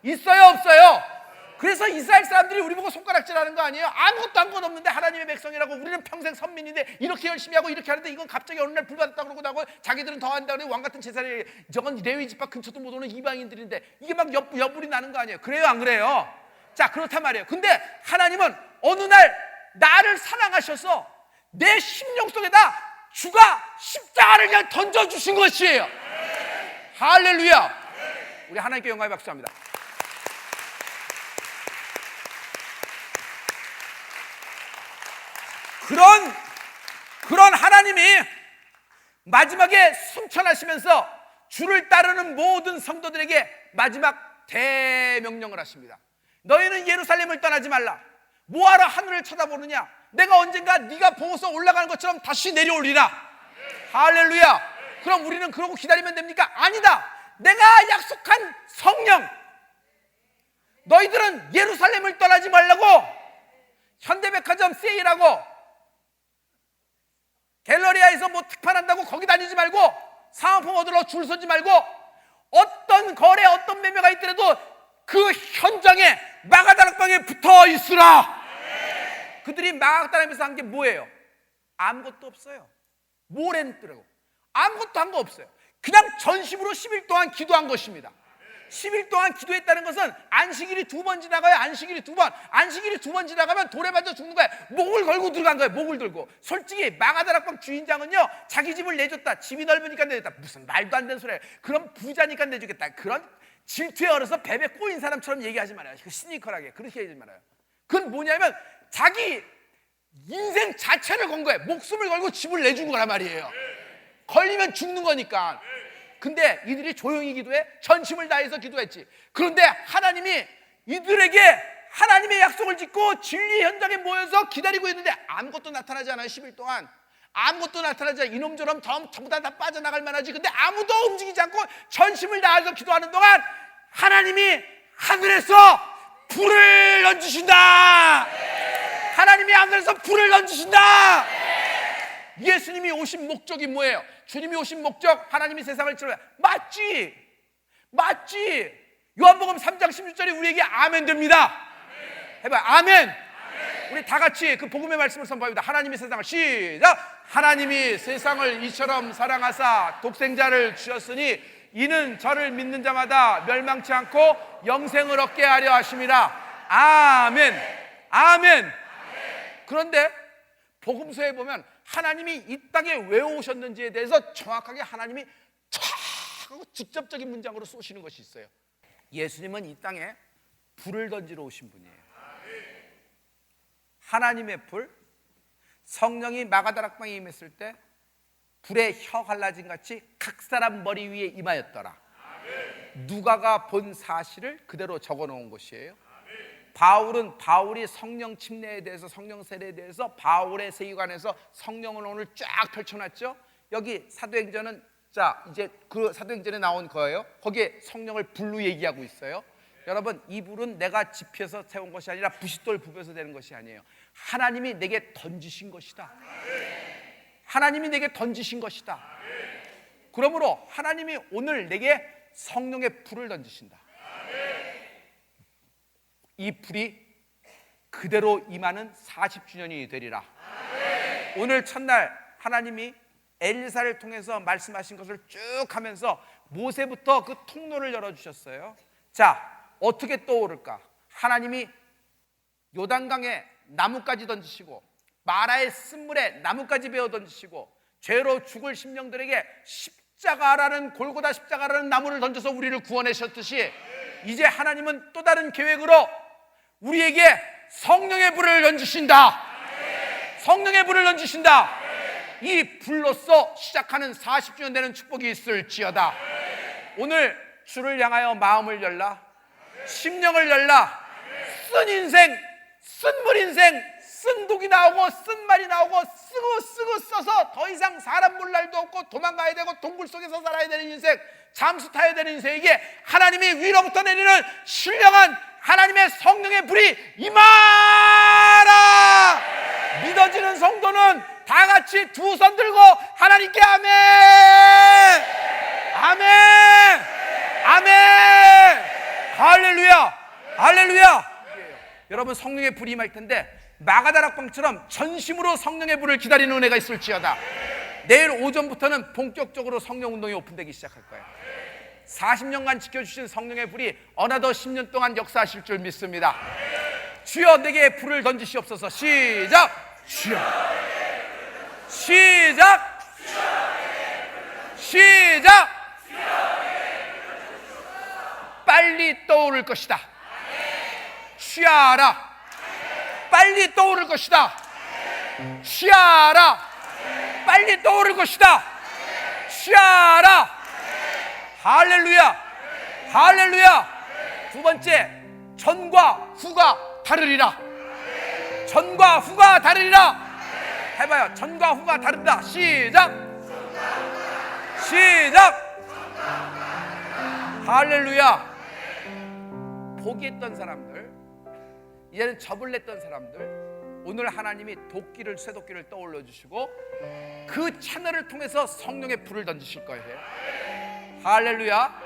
있어요, 없어요? 그래서 이스라엘 사람들이 우리 보고 손가락질하는 거 아니에요? 아무것도 한 건 없는데 하나님의 백성이라고, 우리는 평생 선민인데 이렇게 열심히 하고 이렇게 하는데 이건 갑자기 어느 날 불받았다 그러고 나고 자기들은 더 한다 그래. 왕같은 제사를, 저건 레위 지파 근처도 못 오는 이방인들인데 이게 막 여불이 나는 거 아니에요? 그래요, 안 그래요? 자, 그렇단 말이에요. 근데 하나님은 어느 날 나를 사랑하셔서 내 심령 속에다 주가 십자가를 그냥 던져주신 것이에요. 할렐루야. 우리 하나님께 영광의 박수합니다. 그런 하나님이 마지막에 승천하시면서 주를 따르는 모든 성도들에게 마지막 대명령을 하십니다. 너희는 예루살렘을 떠나지 말라. 뭐하러 하늘을 쳐다보느냐? 내가 언젠가 네가 보고서 올라가는 것처럼 다시 내려오리라. 할렐루야. 그럼 우리는 그러고 기다리면 됩니까? 아니다. 내가 약속한 성령, 너희들은 예루살렘을 떠나지 말라고 현대백화점 세일하고 갤러리아에서 뭐 특판한다고 거기 다니지 말고, 사은품 얻으러 줄 서지 말고, 어떤 거래 어떤 매매가 있더라도 그 현장에 마가다락방에 붙어 있으라. 그들이 마가다락방에서 한 게 뭐예요? 아무것도 없어요. 뭘 했더라고? 아무것도 한 거 없어요. 그냥 전심으로 10일 동안 기도한 것입니다. 10일 동안 기도했다는 것은 안식일이 2번 지나가요. 안식일이 2번. 안식일이 2번 지나가면 돌에 맞아 죽는 거예요. 목을 걸고 들어간 거예요. 목을 들고. 솔직히 마가다락방 주인장은요, 자기 집을 내줬다. 집이 넓으니까 내줬다. 무슨 말도 안 되는 소리예요. 그럼 부자니까 내주겠다. 그런 질투에 얼어서 뱀에 꼬인 사람처럼 얘기하지 말아요. 시니컬하게 그렇게 얘기하지 말아요. 그건 뭐냐면 자기 인생 자체를 건 거예요. 목숨을 걸고 집을 내준 거란 말이에요. 걸리면 죽는 거니까. 근데 이들이 조용히 기도해? 전심을 다해서 기도했지. 그런데 하나님이 이들에게 하나님의 약속을 짓고 진리 현장에 모여서 기다리고 있는데 아무것도 나타나지 않아요. 10일 동안 아무것도 나타나지 않아요. 이놈처럼 전부 다 빠져나갈 만하지. 근데 아무도 움직이지 않고 전심을 다해서 기도하는 동안 하나님이 하늘에서 불을 던지신다. 하나님이 하늘에서 불을 던지신다. 예수님이 오신 목적이 뭐예요? 주님이 오신 목적, 하나님이 세상을 치료해. 맞지? 요한복음 3장 16절이 우리에게 아멘 됩니다. 해봐요. 아멘. 우리 다 같이 그 복음의 말씀을 선포합니다. 하나님이 세상을, 시작. 하나님이 세상을 이처럼 사랑하사 독생자를 주셨으니 이는 저를 믿는 자마다 멸망치 않고 영생을 얻게 하려 하심이라. 아멘. 그런데 복음서에 보면 하나님이 이 땅에 왜 오셨는지에 대해서 정확하게 하나님이 촥 하고 직접적인 문장으로 쏘시는 것이 있어요. 예수님은 이 땅에 불을 던지러 오신 분이에요. 하나님의 불, 성령이 마가다락방에 임했을 때 불의 혀 갈라진 같이 각 사람 머리 위에 임하였더라. 누가가 본 사실을 그대로 적어놓은 것이에요. 바울이 성령 침례에 대해서, 성령 세례에 대해서 바울의 세계관에서 성령을 오늘 쫙 펼쳐놨죠. 여기 사도행전은 이제 그 사도행전에 나온 거예요. 거기에 성령을 불로 얘기하고 있어요. 여러분, 이 불은 내가 지펴서 세운 것이 아니라 부싯돌 부벼서 되는 것이 아니에요. 하나님이 내게 던지신 것이다. 하나님이 내게 던지신 것이다. 그러므로 하나님이 오늘 내게 성령의 불을 던지신다. 이 불이 그대로 임하는 40주년이 되리라. 오늘 첫날 하나님이 엘리사를 통해서 말씀하신 것을 쭉 하면서 모세부터 그 통로를 열어주셨어요. 자, 어떻게 떠오를까? 하나님이 요단강에 나뭇가지 던지시고 마라의 쓴물에 나뭇가지 베어 던지시고 죄로 죽을 심령들에게 십자가라는, 골고다 십자가라는 나무를 던져서 우리를 구원하셨듯이 이제 하나님은 또 다른 계획으로 우리에게 성령의 불을 던지신다. 성령의 불을 던지신다. 이 불로써 시작하는 40주년 되는 축복이 있을지어다. 오늘 주를 향하여 마음을 열라. 심령을 열라. 쓴 인생, 쓴물 인생, 쓴 독이 나오고 쓴 말이 나오고 쓰고 써서 더 이상 사람 볼 날도 없고 도망가야 되고 동굴 속에서 살아야 되는 인생, 잠수 타야 되는 인생에게 하나님이 위로부터 내리는 신령한 하나님의 성령의 불이 임하라. 믿어지는 성도는 다 같이 두 손 들고 하나님께 아멘, 아멘, 아멘, 할렐루야, 할렐루야. 여러분, 성령의 불이 임할 텐데 마가다락방처럼 전심으로 성령의 불을 기다리는 은혜가 있을지어다. 내일 오전부터는 본격적으로 성령 운동이 오픈되기 시작할 거예요. 40년간 지켜주신 성령의 불이 어느덧 10년 동안 역사하실 줄 믿습니다. 주여 내게 불을 던지시옵소서. 시작. 주여. 시작. 시작. 빨리 떠오를 것이다. 취하라. 빨리 떠오를 것이다. 취하라. 빨리 떠오를 것이다. 취하라. 할렐루야, 할렐루야. 두 번째, 전과 후가 다르리라. 전과 후가 다르리라. 해봐요. 전과 후가 다르다. 시작. 시작. 할렐루야. 포기했던 사람들, 이제는 접을 냈던 사람들, 오늘 하나님이 도끼를 쇠도끼를 떠올려 주시고 그 채널을 통해서 성령의 불을 던지실 거예요. 할렐루야.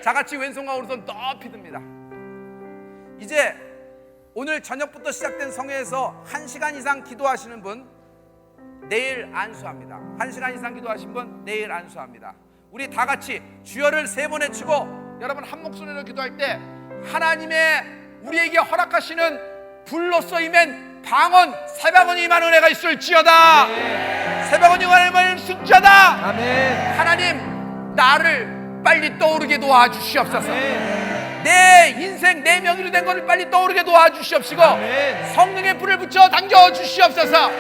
자, 같이 왼손과 오른손 높이 듭니다. 이제 오늘 저녁부터 시작된 성회에서 1시간 이상 기도하시는 분 내일 안수합니다. 1시간 이상 기도하신 분 내일 안수합니다. 우리 다 같이 주여를 3번 외치고 여러분 한 목소리로 기도할 때 하나님의 우리에게 허락하시는 불로써 임한 방언 새방언이 임한 은혜가 있을지어다. 새방언이 임한 은혜가 있을지어다. 아멘. 하나님 나를 빨리 떠오르게 도와주시옵소서. 아멘. 내 인생 내 명의로 된 것을 빨리 떠오르게 도와주시옵시고 아멘. 성령의 불을 붙여 당겨 주시옵소서.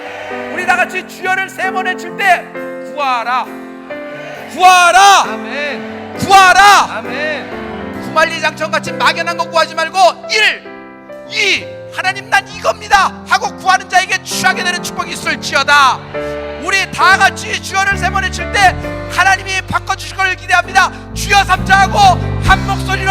우리 다 같이 주여를 3번 외칠 때 구하라 구하라 아멘. 구하라. 아멘. 구만리장천같이 막연한 거 구하지 말고 1, 2 하나님 난 이겁니다 하고 구하는 자에게 취하게 되는 축복이 있을지어다. 우리 다 같이 주여를 3번 외칠 때 하나님이 바꿔주실 걸 기대합니다. 주여 삼자하고 한 목소리로